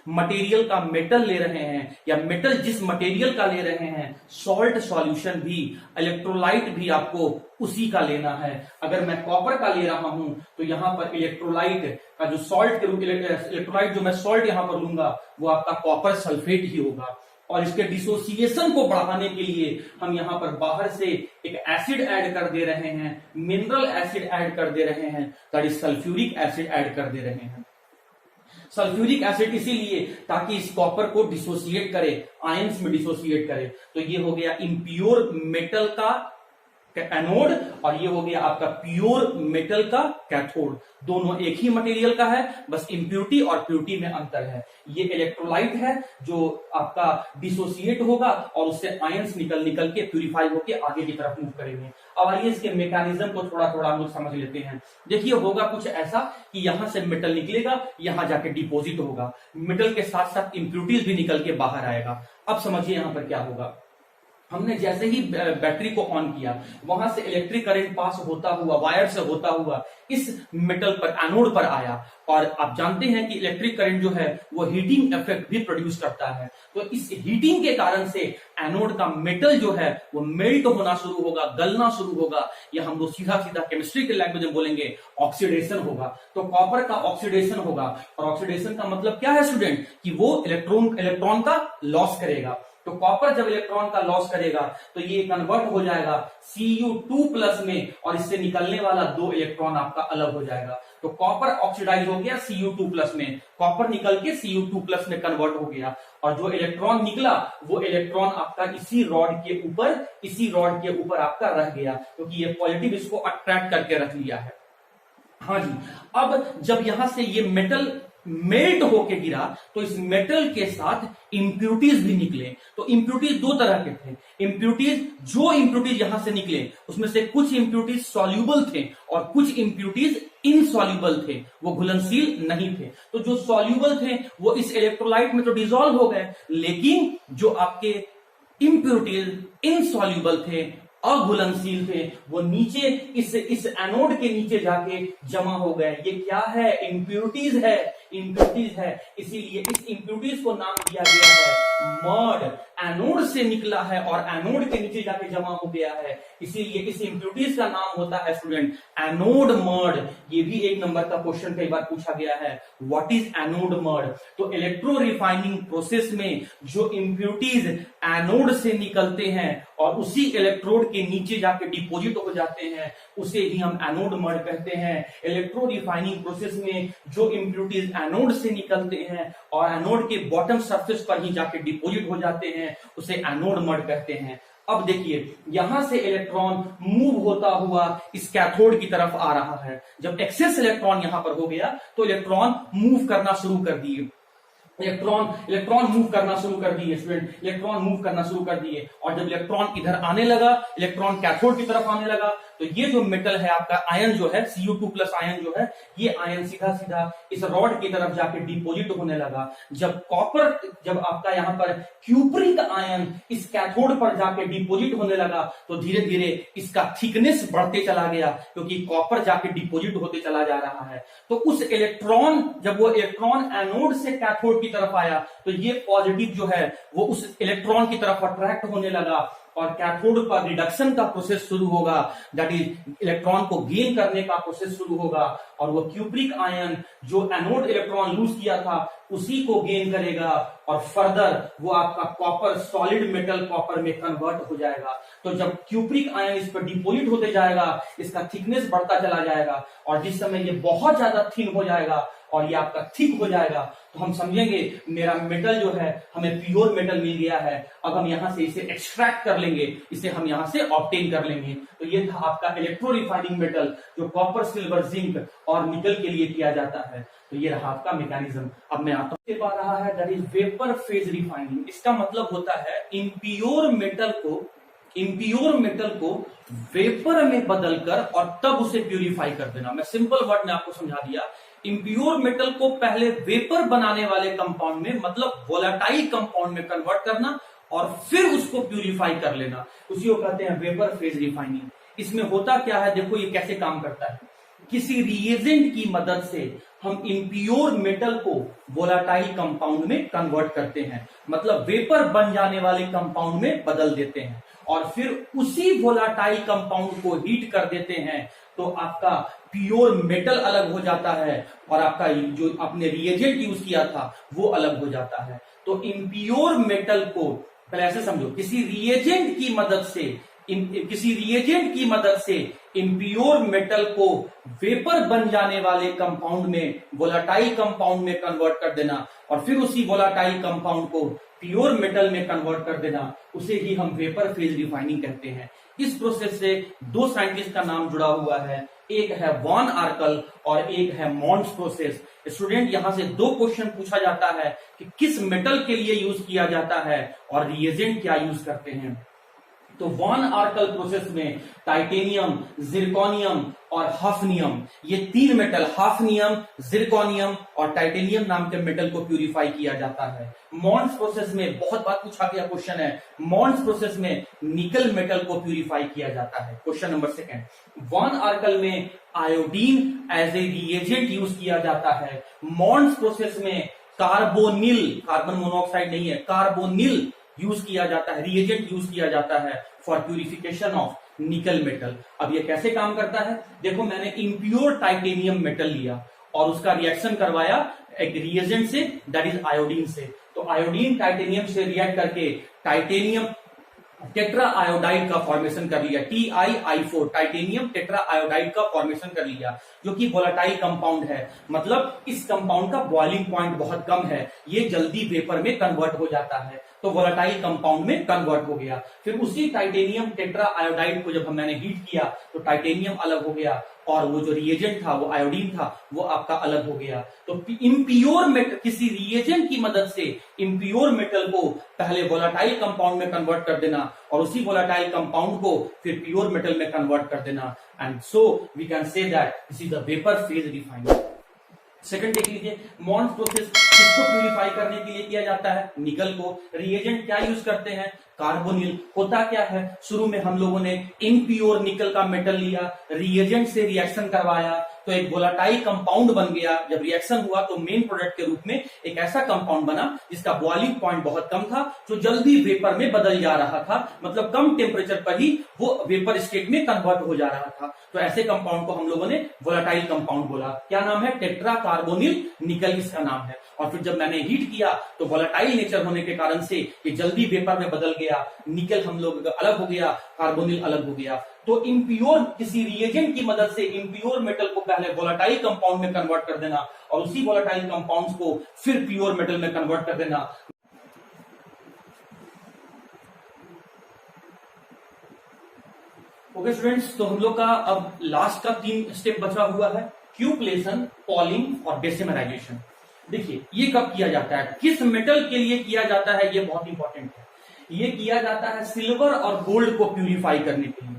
मटेरियल का मेटल ले रहे हैं या मेटल जिस मटेरियल का ले रहे हैं, सॉल्ट सॉल्यूशन भी, इलेक्ट्रोलाइट भी आपको उसी का लेना है। अगर मैं कॉपर का ले रहा हूं तो यहां पर इलेक्ट्रोलाइट का जो सॉल्ट के रूप इलेक्ट्रोलाइट जो मैं सॉल्ट यहां पर लूंगा वो आपका कॉपर सल्फेट ही होगा। और इसके डिसोसिएशन को बढ़ाने के लिए हम यहां पर बाहर से एक एसिड ऐड कर दे रहे हैं, मिनरल एसिड ऐड कर दे रहे हैं, that is sulphuric acid add कर दे रहे हैं। सल्फ्यूरिक एसिड इसीलिए ताकि इस कॉपर को डिसोसिएट करे, आयंस में डिसोसिएट करे। तो ये हो गया इम्प्योर मेटल का एनोड और ये हो गया आपका प्योर मेटल का कैथोड। दोनों एक ही मटेरियल का है, बस इम्प्योरिटी और प्योरिटी में अंतर है। ये इलेक्ट्रोलाइट है जो आपका डिसोसिएट होगा और उससे आयंस निकल के प्यूरिफाई होकर आगे की तरफ मूव करेंगे। अब आइए इसके मैकेनिज्म को थोड़ा थोड़ा हम लोग समझ लेते हैं। देखिए, होगा कुछ ऐसा कि यहां से मेटल निकलेगा, यहां जाके डिपोजिट होगा, मेटल के साथ साथ इम्प्योरिटीज भी निकल के बाहर आएगा। अब समझिए यहां पर क्या होगा। हमने जैसे ही बैटरी को ऑन किया, वहां से इलेक्ट्रिक करंट पास होता हुआ, वायर से होता हुआ इस मेटल पर, एनोड पर आया। और आप जानते हैं कि इलेक्ट्रिक करंट जो है वो हीटिंग इफेक्ट भी प्रोड्यूस करता है। तो इस हीटिंग के कारण से एनोड का मेटल जो है वो मेल्ट होना शुरू होगा, गलना शुरू होगा, या हम लोग सीधा केमिस्ट्री के लैंग्वेज में बोलेंगे ऑक्सीडेशन होगा। तो कॉपर का ऑक्सीडेशन होगा। और ऑक्सीडेशन का मतलब क्या है स्टूडेंट? कि वो इलेक्ट्रॉन का लॉस करेगा। तो कॉपर जब इलेक्ट्रॉन का लॉस करेगा तो ये कन्वर्ट हो जाएगा Cu2+ में और इससे निकलने वाला 2 इलेक्ट्रॉन आपका अलग हो जाएगा। तो कॉपर ऑक्सीडाइज हो गया Cu2+ में, कॉपर निकल के Cu2+ में कन्वर्ट हो गया और जो इलेक्ट्रॉन निकला वो इलेक्ट्रॉन आपका इसी रॉड के ऊपर आपका रह गया, क्योंकि ये पॉजिटिव इसको अट्रैक्ट करके रख लिया है। हाँ जी, अब जब यहां से ये मेटल मेल्ट होके गिरा तो इस मेटल के साथ इंप्यूरिटीज भी निकले। तो इंप्यूरिटीज 2 तरह के थे। इंप्यूरिटीज यहां से निकले उसमें से कुछ इंप्यूरिटीज सॉल्यूबल थे और कुछ इंप्यूरिटीज इनसॉल्यूबल थे, वो घुलनशील नहीं थे। तो जो सॉल्यूबल थे वो इस इलेक्ट्रोलाइट में तो डिसॉल्व हो गए, लेकिन जो आपके इंप्यूरिटीज इनसॉल्यूबल थे, अघुलनशील थे, वो नीचे इस एनोड के नीचे जाके जमा हो गए। ये क्या है? इंप्यूरिटीज है। इसीलिए इस इंप्यूरिटीज को नाम दिया गया है मर्ड। एनोड से निकला है और एनोड के नीचे जाके जमा हो गया है, इसीलिए इस इंप्यूरिटीज का नाम होता है स्टूडेंट एनोड मर्ड। ये भी 1 नंबर का क्वेश्चन कई बार पूछा गया है, व्हाट इज एनोड मर्ड? तो इलेक्ट्रो रिफाइनिंग प्रोसेस में जो इंप्यूरिटीज एनोड से निकलते हैं और उसी इलेक्ट्रोड के नीचे जाके डिपोजिट हो जाते हैं, उसे ही हम एनोड मर्ड कहते हैं। इलेक्ट्रो रिफाइनिंग प्रोसेस में जो इंप्यूरिटीज एनोड से निकलते हैं और एनोड के बॉटम सरफेस पर ही जाके डिपोजिट हो जाते हैं, उसे एनोड मर्ड कहते हैं। अब देखिए, यहां से इलेक्ट्रॉन मूव होता हुआ इस कैथोड की तरफ आ रहा है। जब एक्सेस इलेक्ट्रॉन यहां पर हो गया तो इलेक्ट्रॉन मूव करना शुरू कर दिए। इलेक्ट्रॉन मूव करना शुरू कर दिए स्टूडेंट, इलेक्ट्रॉन मूव करना शुरू कर दिए। और जब इलेक्ट्रॉन इधर आने लगा, इलेक्ट्रॉन कैथोड की तरफ आने लगा, तो ये जो मेटल है आपका आयन जो है Cu2 प्लस आयन जो है, ये आयन सीधा सीधा इस रॉड की तरफ जाके डिपोजिट होने लगा। जब आपका यहाँ पर क्यूप्रिक आयन इस कैथोड पर जाके डिपोजिट होने लगा तो धीरे धीरे इसका थिकनेस बढ़ते चला गया, क्योंकि कॉपर जाके डिपोजिट होते चला जा रहा है। तो उस इलेक्ट्रॉन, जब वो इलेक्ट्रॉन एनोड से कैथोड की तरफ आया तो ये पॉजिटिव जो है वो उस इलेक्ट्रॉन की तरफ अट्रैक्ट होने लगा और कैथोड पर रिडक्शन का प्रोसेस शुरू होगा, दैट इज इलेक्ट्रॉन को गेन करने का प्रोसेस शुरू होगा, और वो क्यूप्रिक आयन जो एनोड इलेक्ट्रॉन लूज किया था उसी को गेन करेगा और फर्दर वो आपका कॉपर, सॉलिड मेटल कॉपर में कन्वर्ट हो जाएगा। तो जब क्यूप्रिक आयन इस पर डिपोजिट होते जाएगा, इसका थिकनेस बढ़ता चला जाएगा, और जिस समय ये बहुत ज्यादा थिन हो जाएगा और ये आपका थिक हो जाएगा तो हम समझेंगे मेरा मेटल जो है, हमें प्योर मेटल मिल गया है। अब हम यहां से इसे एक्सट्रैक्ट कर लेंगे, इसे हम यहां से ऑब्टेन कर लेंगे। तो ये था आपका इलेक्ट्रो रिफाइनिंग मेटल जो कॉपर, सिल्वर, जिंक और निकल के लिए किया जाता है। तो ये रहा आपका मैकेनिज्म। अब मैं आता हूं पा रहा है that is vapour phase refining. इसका मतलब होता है इम्प्योर मेटल को वेपर में बदलकर और तब उसे प्यूरिफाई कर देना। मैं सिंपल वर्ड में आपको समझा दिया। इम्प्योर मेटल को पहले वेपर बनाने वाले कंपाउंड में, मतलब वोलेटाइल कंपाउंड में कन्वर्ट करना और फिर उसको प्यूरिफाई कर लेना, उसी को कहते हैं वेपर फेज रिफाइनिंग। इसमें होता क्या है, देखो ये कैसे काम करता है। किसी रिएजेंट की मदद से हम इम्प्योर मेटल को वोलेटाइल कंपाउंड में कन्वर्ट करते हैं, मतलब वेपर बन जाने वाले कंपाउंड में बदल देते हैं, और फिर उसी वोलेटाइल कंपाउंड को हीट कर देते हैं। तो आपका प्योर मेटल अलग हो जाता है और आपका जो आपने रिएजेंट यूज किया था वो अलग हो जाता है। तो इम्प्योर मेटल को पहले ऐसे समझो, किसी रिएजेंट की मदद से इम्प्योर मेटल को वेपर बन जाने वाले कंपाउंड में, वोलेटाइल कंपाउंड में कन्वर्ट कर देना, और फिर उसी वोलेटाइल कंपाउंड को प्योर मेटल में कन्वर्ट कर देना, उसे ही हम वेपर फेज रिफाइनिंग कहते हैं। इस प्रोसेस से दो साइंटिस्ट का नाम जुड़ा हुआ है, एक है वॉन आर्कल और एक है मॉन्स प्रोसेस। स्टूडेंट, यहां से दो क्वेश्चन पूछा जाता है कि किस मेटल के लिए यूज किया जाता है और रिएजेंट क्या यूज करते हैं। तो वॉन आर्कल प्रोसेस में टाइटेनियम, जिरकोनियम और हाफनियम, ये तीन मेटल, हाफनियम, जिरकोनियम और टाइटेनियम नाम के मेटल को प्यूरिफाई किया जाता है। मॉन्स प्रोसेस में बहुत बार पूछा गया क्वेश्चन है, मॉन्स प्रोसेस में निकल मेटल को प्यूरिफाई किया जाता है। Question number second, Van Arkel में iodine as a reagent use किया जाता है। मॉन्स प्रोसेस में कार्बोनिल, कार्बन मोनोऑक्साइड नहीं है, कार्बोनिल यूज किया जाता है, रिएजेंट यूज किया जाता है for purification of nickel metal. अब ये कैसे काम करता है, देखो मैंने इम्प्योर टाइटेनियम मेटल लिया और उसका रिएक्शन करवाया एक रिएजेंट से, दैट इज आयोडीन से। तो आयोडीन टाइटेनियम से रिएक्ट करके टाइटेनियम टेट्रा आयोडाइड का फॉर्मेशन कर लिया, TiI4, टाइटेनियम टेट्रा आयोडाइड का फॉर्मेशन कर लिया, जो कि वोलेटाइल कंपाउंड है। मतलब इस कंपाउंड का बॉइलिंग पॉइंट बहुत कम है, ये जल्दी वेपर में कन्वर्ट हो जाता है, तो वोलेटाइल कंपाउंड में कन्वर्ट हो गया। फिर उसी टाइटेनियम टेट्रा आयोडाइड को जब मैंने हीट किया तो टाइटेनियम अलग हो गया और वो जो रिएजेंट था, वो आयोडीन था, वो आपका अलग हो गया। तो इम्प्योर मेटल, किसी रिएजेंट की मदद से इम्प्योर मेटल को पहले वोलेटाइल कंपाउंड में कन्वर्ट कर देना और उसी वोलेटाइल कंपाउंड को फिर प्योर मेटल में कन्वर्ट कर देना, and so we can say that this is the vapour phase refining. Second देख लीजिए, मॉन्स प्रोसेस किसको प्यूरिफाई करने के लिए किया जाता है, निकल को। रिएजेंट क्या यूज करते हैं, कार्बोनिल। होता क्या है, शुरू में हम लोगों ने इम्प्योर निकल का मेटल लिया, रिएजेंट से रिएक्शन करवाया तो एक वोलेटाइल कंपाउंड बन गया। जब रिएक्शन हुआ तो मेन प्रोडक्ट के रूप में एक ऐसा कंपाउंड बना जिसका बॉइलिंग पॉइंट बहुत कम था, जो जल्दी वेपर में बदल जा रहा था, मतलब कम टेम्परेचर पर ही वो वेपर स्टेट में कन्वर्ट हो जा रहा था। तो ऐसे कंपाउंड को हम लोगों ने वोलेटाइल कंपाउंड बोला। क्या नाम है, टेट्रा कार्बोनिल निकल इसका नाम है। और फिर जब मैंने हीट किया तो वोलेटाइल नेचर होने के कारण से ये जल्दी वेपर में बदल गया, निकल हम लोग अलग हो गया, कार्बोनिल अलग हो गया। तो इम्प्योर, किसी रिएजेंट की मदद से इम्प्योर मेटल को पहले वोलेटाइल कंपाउंड में कन्वर्ट कर देना और उसी वोलेटाइल कंपाउंड्स को फिर प्योर मेटल में कन्वर्ट कर देना। ओके स्टूडेंट्स, तो हम लोग का अब लास्ट का 3 स्टेप बचा हुआ है, क्यूपलेशन, पॉलिंग और डेसिमराइजेशन। देखिए ये कब किया जाता है, किस मेटल के लिए किया जाता है, ये बहुत इंपॉर्टेंट है। ये किया जाता है सिल्वर और गोल्ड को प्यूरिफाई करने के लिए।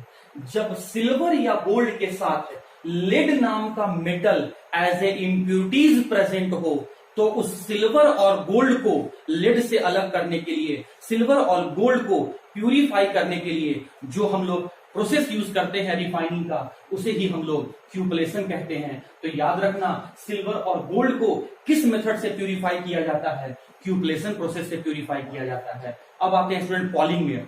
जब सिल्वर या गोल्ड के साथ लेड नाम का metal as a impurities present हो, तो उस सिल्वर और गोल्ड को लेड से अलग करने के लिए, सिल्वर और गोल्ड को प्यूरिफाई करने के लिए जो हम लोग प्रोसेस यूज करते हैं रिफाइनिंग का, उसे ही हम लोग क्यूपलेशन कहते हैं। तो याद रखना, सिल्वर और गोल्ड को किस मेथड से प्यूरिफाई किया जाता है? क्यूपलेशन प्रोसेस से प्यूरिफाई किया जाता है। अब आते हैं स्टूडेंट पॉलिंग में।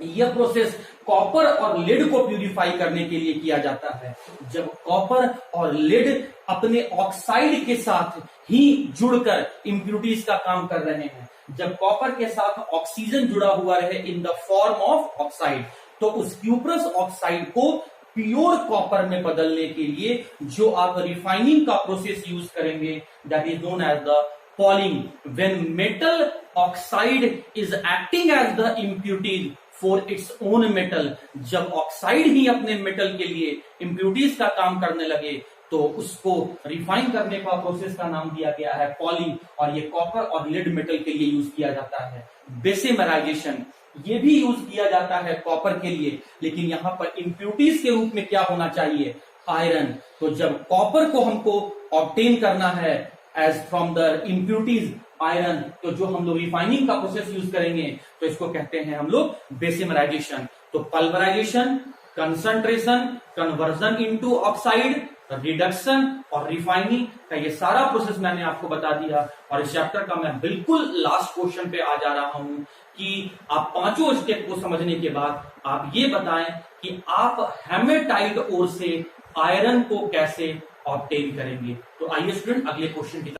यह प्रोसेस कॉपर और लेड को प्यूरिफाई करने के लिए किया जाता है। जब कॉपर और लेड अपने ऑक्साइड के साथ ही जुड़कर इम्प्यूरिटीज का काम कर रहे हैं, जब कॉपर के साथ ऑक्सीजन जुड़ा हुआ रहे in the form of oxide, तो उस क्यूप्रस ऑक्साइड को प्योर कॉपर में बदलने के लिए जो आप रिफाइनिंग का प्रोसेस यूज करेंगे, that is known as the poling. When metal oxide is acting as the impurities for its own metal, जब ऑक्साइड ही अपने मेटल के लिए इम्प्यूरिटीज का काम करने लगे, तो उसको रिफाइन करने का प्रोसेस का नाम दिया गया है पॉलिंग, और ये कॉपर और लेड मेटल के लिए यूज किया जाता है। बेसेमराइजेशन ये भी यूज किया जाता है कॉपर के लिए, लेकिन यहां पर इम्प्यूरिटीज के रूप में क्या होना चाहिए? आयरन। तो जब कॉपर को हमको ऑब्टेन करना है as from the impurities iron, तो जो हम लोग रिफाइनिंग का प्रोसेस यूज करेंगे तो इसको कहते हैं हम लोग बेसेमराइजेशन। तो pulverisation, concentration, conversion into oxide, reduction और रिफाइनिंग का ये सारा प्रोसेस मैंने आपको बता दिया। और इस चैप्टर का मैं बिल्कुल लास्ट क्वेश्चन पे आ जा रहा हूं कि आप पांचों स्टेप को समझने के बाद आप ये बताएं कि आप हेमेटाइट ओर से आयरन को कैसे ऑब्टेन करेंगे। तो आइए स्टूडेंट अगले क्वेश्चन की।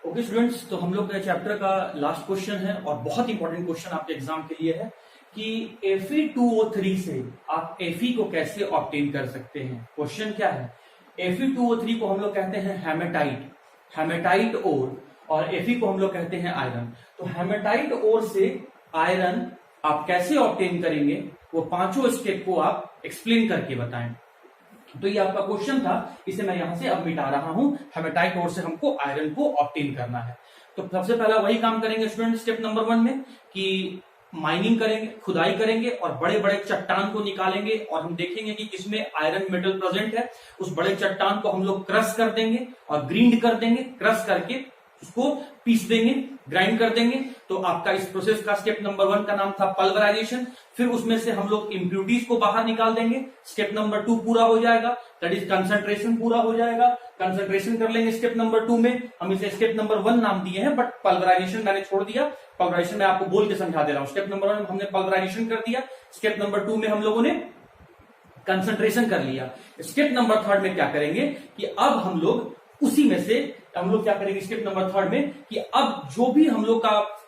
ओके स्टूडेंट्स, तो हम लोग का चैप्टर का लास्ट क्वेश्चन है और बहुत इंपॉर्टेंट क्वेश्चन आपके एग्जाम के लिए है कि Fe2O3 से आप Fe को कैसे ऑब्टेन कर सकते हैं। क्वेश्चन क्या है? Fe2O3 को हम लोग कहते हैं हेमेटाइट, हेमेटाइट ओर, और Fe को हम लोग कहते हैं आयरन। तो हेमेटाइट ओर से आयरन आप कैसे ऑब्टेन करेंगे, वो पांचों स्टेप को आप एक्सप्लेन करके बताएं। तो ये आपका क्वेश्चन था, इसे मैं यहां से अब मिटा रहा हूं। हेमेटाइट ओर से हमको आयरन को ऑब्टेन करना है। तो सबसे पहला वही काम करेंगे स्टूडेंट स्टेप नंबर 1 में कि माइनिंग करेंगे, खुदाई करेंगे और बड़े बड़े चट्टान को निकालेंगे और हम देखेंगे कि किसमें आयरन मेटल प्रेजेंट है। उस बड़े चट्टान को हम लोग क्रश कर देंगे और ग्रींड कर देंगे, क्रश करके उसको पीस देंगे, ग्राइंड कर देंगे। तो आपका इस प्रोसेस का स्टेप नंबर 1 का नाम था पल्वराइजेशन। फिर उसमें से हम लोग इम्प्यूरिटीज को बाहर निकाल देंगे, स्टेप नंबर 2 पूरा हो जाएगा, दैट इज कंसंट्रेशन पूरा हो जाएगा। कंसंट्रेशन कर लेंगे स्टेप नंबर 2 में, हम इसे स्टेप नंबर 1 नाम दिए हैं, बट पल्वराइजेशन मैंने छोड़ दिया। पल्वराइजेशन मैं आपको बोल के समझा दे रहा हूं। स्टेप नंबर 1 में हमने पल्वराइजेशन कर दिया, स्टेप नंबर 2 में हम लोगों ने कंसंट्रेशन कर लिया। स्टेप नंबर 3 में क्या करेंगे कि अब हम लोग उसी में से हम लोग क्या करेंगे स्टेप नंबर 3 में कि अब जो भी हम लोग का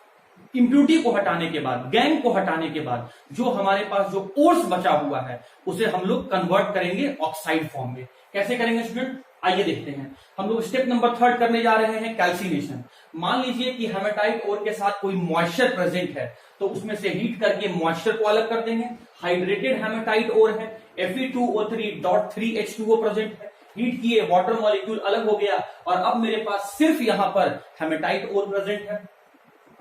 इम्प्यूरिटी को हटाने के बाद, गैंग को हटाने के बाद, जो हमारे पास जो ओर्स बचा हुआ है उसे हम लोग कन्वर्ट करेंगे ऑक्साइड फॉर्म में। कैसे करेंगे स्टूडेंट? आइए देखते हैं। हम लोग स्टेप नंबर 3 करने जा रहे हैं कैल्सिनेशन। मान लीजिए कि हेमेटाइट ओर के साथ कोई मॉइस्चर प्रेजेंट है, तो उसमें से हीट करके मॉइस्चर को अलग कर देंगे। हाइड्रेटेड हेमेटाइट ओर है, Fe2O3.3H2O प्रेजेंट है, हीट किए, वाटर मॉलिक्यूल अलग हो गया और अब मेरे पास सिर्फ यहां पर हेमेटाइट ओर प्रेजेंट है।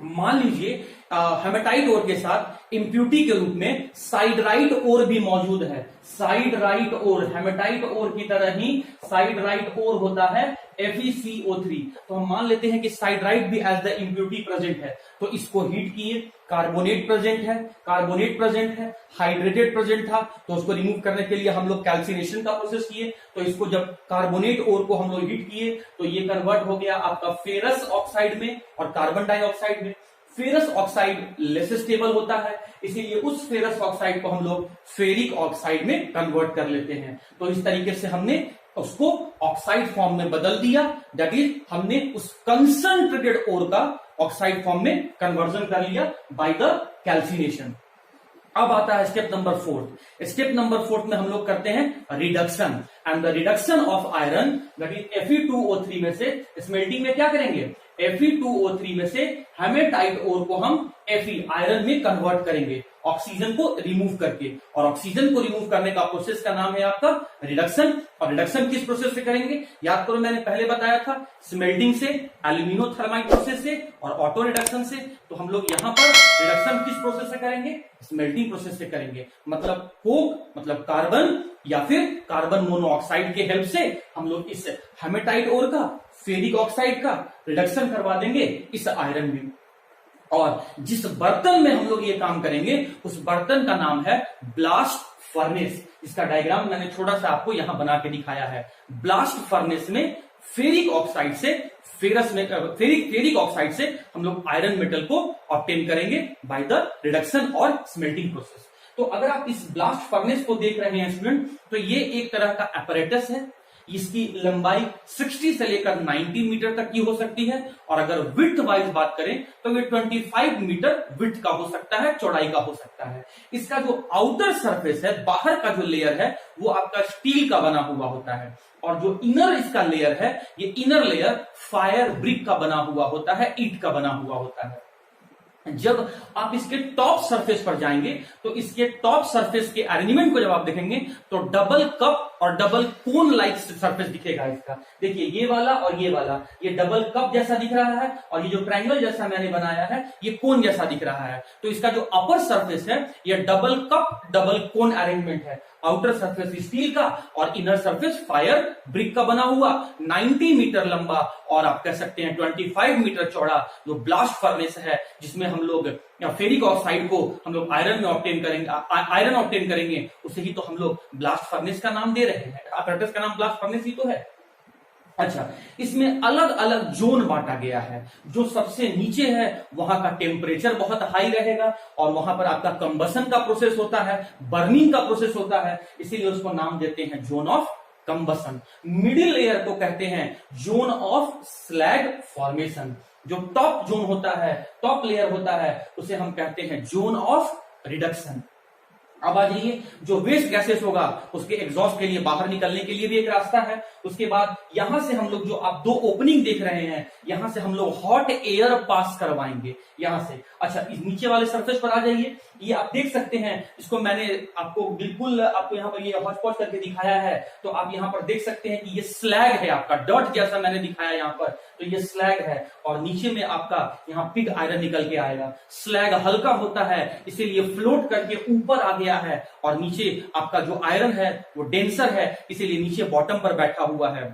मान लीजिए हेमेटाइट ओर के साथ इम्प्यूरिटी के रूप में साइडराइट ओर भी मौजूद है। साइडराइट ओर हेमेटाइट ओर की तरह ही साइडराइट ओर होता है FeCO3। तो हम मान लेते हैं कि साइडराइट भी एज द इम्प्यूरिटी प्रेजेंट है, तो इसको हीट किए, कार्बोनेट प्रेजेंट है, कार्बोनेट प्रेजेंट है, हाइड्रेटेड प्रेजेंट था, तो उसको रिमूव करने के लिए हम लोग कैल्सिनेशन का प्रोसेस किए। तो इसको जब कार्बोनेट ओर को हम लोग हीट किए तो ये कन्वर्ट हो गया आपका फेरस ऑक्साइड में और कार्बन डाइऑक्साइड में। फेरस ऑक्साइड लेस स्टेबल होता है, इसीलिए उस फेरस ऑक्साइड को हम लोग फेरिक ऑक्साइड में कन्वर्ट कर लेते हैं। तो इस तरीके से हमने उसको ऑक्साइड फॉर्म में बदल दिया, दैट इज हमने उस कंसंट्रेटेड ओर का ऑक्साइड फॉर्म में कन्वर्जन कर लिया बाय द कैल्सिनेशन। अब आता है स्टेप नंबर 4। स्टेप नंबर 4 में हम लोग करते हैं reduction, and the reduction of iron that is Fe2O3 में से स्मेल्टिंग में क्या करेंगे? Fe2O3 में से हेमेटाइट ओर को हम Fe आयरन में कन्वर्ट करेंगे ऑक्सीजन को रिमूव करके, और ऑक्सीजन को रिमूव करने का प्रोसेस का नाम है आपका रिडक्शन। और रिडक्शन किस प्रोसेस से करेंगे, याद करो मैंने पहले बताया था, स्मेल्टिंग से, एल्यूमिनोथर्माइट प्रोसेस से और ऑटो रिडक्शन से। तो हम लोग यहां पर रिडक्शन किस प्रोसेस से करेंगे, स्मेल्टिंग प्रोसेस से करेंगे। मतलब कोक मतलब कार्बन या फिर कार्बन मोनोऑक्साइड के हेल्प से हम लोग इस हेमेटाइट ओर का, फेरिक ऑक्साइड का रिडक्शन करवा देंगे इस आयरन में। और जिस बर्तन में हम लोग ये काम करेंगे उस बर्तन का नाम है ब्लास्ट फर्नेस। इसका डायग्राम मैंने छोटा सा आपको यहां बना के दिखाया है। ब्लास्ट फर्नेस में फेरिक ऑक्साइड से फेरिक ऑक्साइड से हम लोग आयरन मेटल को ऑब्टेन करेंगे बाय द रिडक्शन और स्मेल्टिंग प्रोसेस। तो अगर आप इस ब्लास्ट फर्नेस को देख रहे हैं स्टूडेंट, तो ये एक तरह का apparatus है। इसकी लंबाई 60 से लेकर 90 मीटर तक की हो सकती है, और अगर विड्थ वाइज बात करें तो ये 25 मीटर विड्थ का हो सकता है, चौड़ाई का हो सकता है। इसका जो आउटर सरफेस है, बाहर का जो लेयर है, वो आपका स्टील का बना हुआ होता है, और जो इनर इसका लेयर है, ये इनर लेयर फायर ब्रिक का बना हुआ होता है, ईंट का बना हुआ होता है। जब आप इसके टॉप सरफेस पर जाएंगे तो इसके टॉप सरफेस के अरेंजमेंट को जब आप देखेंगे तो डबल कप और डबल कोन लाइक सरफेस दिखेगा इसका। देखिए ये वाला और ये वाला, ये डबल कप जैसा दिख रहा है, और ये जो ट्रायंगल जैसा मैंने बनाया है ये कोन जैसा दिख रहा है। तो इसका जो अपर सरफेस है ये डबल कप डबल कोन अरेंजमेंट है। आउटर सरफेस स्टील का और इनर सरफेस फायर ब्रिक का बना हुआ, 90 मीटर लंबा और आप कह सकते हैं 25 मीटर चौड़ा जो ब्लास्ट फर्नेस है, जिसमें हम लोग फेरिक ऑक्साइड को हम लोग आयरन में ऑब्टेन करेंगे, आयरन ऑब्टेन करेंगे, उसे ही तो हम लोग ब्लास्ट फर्नेस का नाम दे रहे हैं। apparatus का नाम ब्लास्ट फर्नेस ही तो है। अच्छा, इसमें अलग अलग जोन बांटा गया है। जो सबसे नीचे है वहां का टेम्परेचर बहुत हाई रहेगा, और वहां पर आपका कंबसन का प्रोसेस होता है, बर्निंग का प्रोसेस होता है, इसीलिए उसको नाम देते हैं zone of combustion. Middle layer को कहते हैं जोन ऑफ स्लैग फॉर्मेशन। जो टॉप जोन होता है, टॉप लेयर होता है, उसे हम कहते हैं जोन ऑफ रिडक्शन। अब आ जाइए, जो वेस्ट गैसेस होगा उसके एग्जॉस्ट के लिए, बाहर निकलने के लिए भी एक रास्ता है। उसके बाद यहां से हम लोग, जो आप दो ओपनिंग देख रहे हैं, यहां से हम लोग हॉट एयर पास करवाएंगे यहां से। अच्छा, इस नीचे वाले सरफेस पर आ जाइए, ये आप देख सकते हैं, इसको मैंने आपको बिल्कुल आपको यहाँ पर ये हॉटस्पॉट करके दिखाया है। तो आप यहाँ पर देख सकते हैं कि ये स्लैग है आपका, डॉट जैसा मैंने दिखाया यहाँ पर, तो ये स्लैग है, और नीचे में आपका यहाँ पिग आयरन निकल के आएगा। स्लैग हल्का होता है इसीलिए फ्लोट करके ऊपर आ गया है, और नीचे आपका जो आयरन है वो डेंसर है, इसीलिए नीचे बॉटम पर बैठा हुआ है।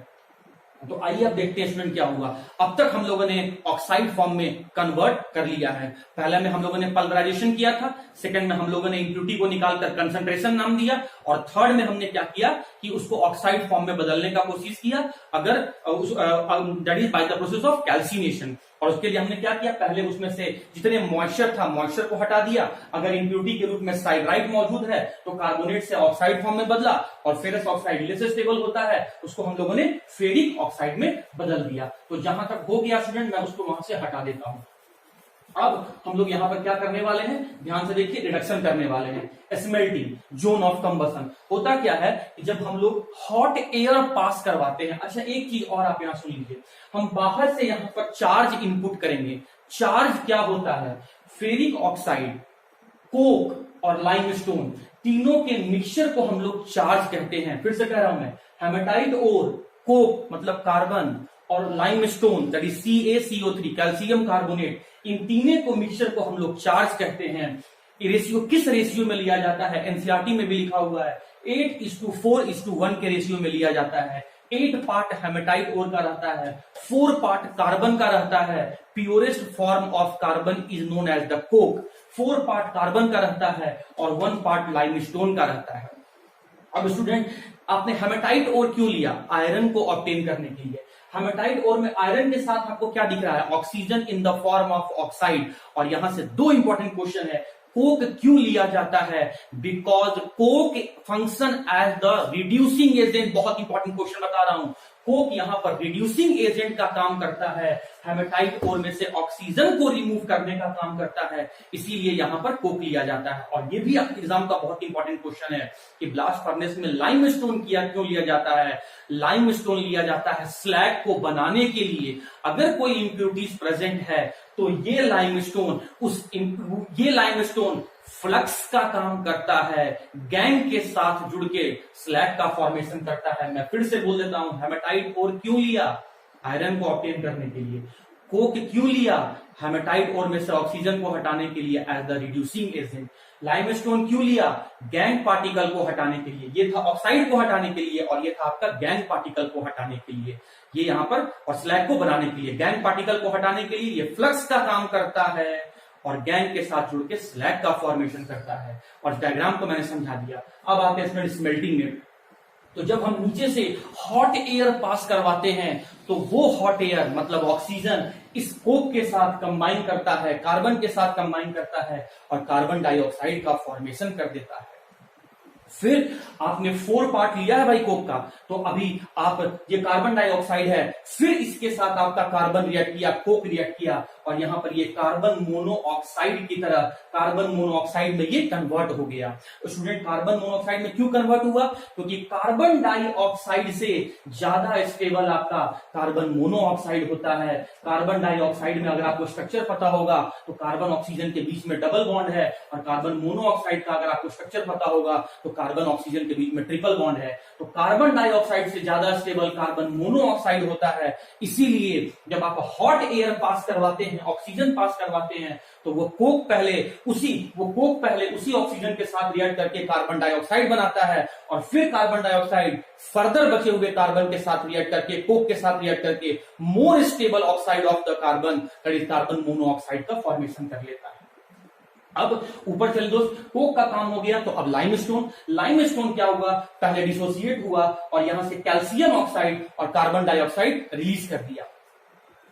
तो आइए अब देखते हैं स्टूडेंट क्या हुआ। अब तक हम लोगों ने ऑक्साइड फॉर्म में कन्वर्ट कर लिया है। पहले में हम लोगों ने पल्वराइजेशन किया था, सेकंड में हम लोगों ने इम्प्यूरिटी को निकालकर कंसंट्रेशन नाम दिया, और थर्ड में हमने क्या किया कि उसको ऑक्साइड फॉर्म में बदलने का कोशिश किया, अगर that is by the process of calcination. और उसके लिए हमने क्या किया, पहले उसमें से जितने मॉइस्चर था, मॉइस्चर को हटा दिया। अगर इम्प्यूरिटी के रूप में साइड्राइट मौजूद है तो कार्बोनेट से ऑक्साइड फॉर्म में बदला, और फेरस ऑक्साइड लेस स्टेबल होता है, उसको हम लोगों ने फेरिक ऑक्साइड में बदल दिया। तो जहां तक हो गया स्टूडेंट, मैं उसको वहां से हटा देता हूं। अब हम लोग यहां पर क्या करने वाले हैं, ध्यान से देखिए, रिडक्शन करने वाले हैं। Smelting, zone of combustion. होता क्या है कि जब हम लोग हॉट एयर पास करवाते हैं, अच्छा एक चीज और आप यहां सुन लीजिए, हम बाहर से यहां पर चार्ज इनपुट करेंगे। चार्ज क्या होता है, फेरिक ऑक्साइड, कोक और लाइमस्टोन, तीनों के मिक्सचर को हम लोग चार्ज कहते हैं। फिर से कह रहा हूं मैं, हेमेटाइट और कोक मतलब कार्बन, और limestone that is CaCO3 calcium carbonate, इन तीनों को मिक्सचर को हम लोग चार्ज कहते हैं। रेशियो किस रेशियो में लिया जाता है, एनसीईआरटी में भी लिखा हुआ है, 8:4:1 के रेशियो में लिया जाता है। 8 पार्ट हेमेटाइट ओर का रहता है, 4 पार्ट कार्बन का रहता है। Purest form of carbon is known as the coke. 4 part carbon का रहता है और 1 पार्ट लाइमस्टोन का रहता है। अब स्टूडेंट, आपने हेमेटाइट ओर क्यों लिया, आयरन को ऑब्टेन करने के लिए। हेमेटाइट ओर में आयरन के साथ आपको क्या दिख रहा है, oxygen in the form of oxide. और यहां से दो इंपॉर्टेंट क्वेश्चन है, कोक क्यों लिया जाता है, because coke function as the reducing agent. बहुत इंपॉर्टेंट क्वेश्चन बता रहा हूं, कोक यहां पर रिड्यूसिंग एजेंट का काम करता है। हेमेटाइट ओर में से ऑक्सीजन को रिमूव करने का काम करता है, इसीलिए यहां पर कोक लिया जाता है। और ये भी एग्जाम का बहुत इंपॉर्टेंट क्वेश्चन है कि ब्लास्ट फर्नेस में लाइमस्टोन क्यों लिया जाता है। लाइमस्टोन लिया जाता है स्लैग को बनाने के लिए। अगर कोई इंप्योरिटीज प्रेजेंट है तो ये लाइमस्टोन फ्लक्स का काम करता है, गैंग के साथ जुड़ के स्लैग का फॉर्मेशन करता है। मैं फिर से बोल देता हूं, हेमेटाइट ओर क्यों लिया? आयरन को ऑब्टेन करने के लिए। कोक क्यों लिया? हेमेटाइट ओर में से ऑक्सीजन को हटाने के लिए as the reducing agent. Limestone क्यों लिया? गैंग पार्टिकल को हटाने के लिए। ये था ऑक्साइड को हटाने के लिए और ये था आपका गैंग पार्टिकल को हटाने के लिए। ये यहां पर और स्लैग को बनाने के लिए, गैंग पार्टिकल को हटाने के लिए ये फ्लक्स का काम करता है और गैंग के साथ जुड़ के स्लैग का फॉर्मेशन करता है। और डायग्राम को मैंने समझा दिया। अब आते हैं इसमें स्मेल्टिंग में। तो जब हम नीचे से हॉट एयर पास करवाते हैं तो वो हॉट एयर मतलब ऑक्सीजन इस कोक के साथ कंबाइन करता है, कार्बन के साथ कंबाइन करता है और कार्बन डाइऑक्साइड का फॉर्मेशन कर देता है। फिर आपने 4 पार्ट लिया है भाई कोक का, तो अभी आप ये कार्बन डाइऑक्साइड है, फिर इसके साथ आपका कार्बन रिएक्ट किया, कोक रिएक्ट किया और यहां पर ये कार्बन मोनोऑक्साइड की तरह कार्बन मोनोऑक्साइड में ये कन्वर्ट हो गया। तो स्टूडेंट कार्बन मोनोऑक्साइड में क्यों कन्वर्ट हुआ? क्योंकि कार्बन डाइऑक्साइड से ज्यादा स्टेबल आपका कार्बन मोनोऑक्साइड होता है। कार्बन डाइऑक्साइड में अगर आपको स्ट्रक्चर पता होगा तो कार्बन ऑक्सीजन के बीच में डबल बॉन्ड है और कार्बन मोनोऑक्साइड का अगर आपको स्ट्रक्चर पता होगा तो कार्बन ऑक्सीजन के बीच में ट्रिपल बॉन्ड है। तो कार्बन डाइऑक्साइड से ज्यादा स्टेबल कार्बन मोनोऑक्साइड होता है। इसीलिए जब आप हॉट एयर पास करवाते हैं, ऑक्सीजन पास करवाते हैं, तो वो कोक पहले उसी ऑक्सीजन के साथ रिएक्ट करके कार्बन डाइऑक्साइड बनाता है और फिर कार्बन डाइऑक्साइड फर्दर बचे हुए कार्बन के साथ रिएक्ट करके, कोक के साथ रिएक्ट करके more stable oxide of the carbon, carbon monoxide का फॉर्मेशन कर लेता है। अब ऊपर चले दोस्त, कोक का काम हो गया, तो अब लाइमस्टोन क्या हुआ? पहले डिसोसिएट हुआ और यहां से कैल्शियम ऑक्साइड और कार्बन डाइऑक्साइड रिलीज कर दिया।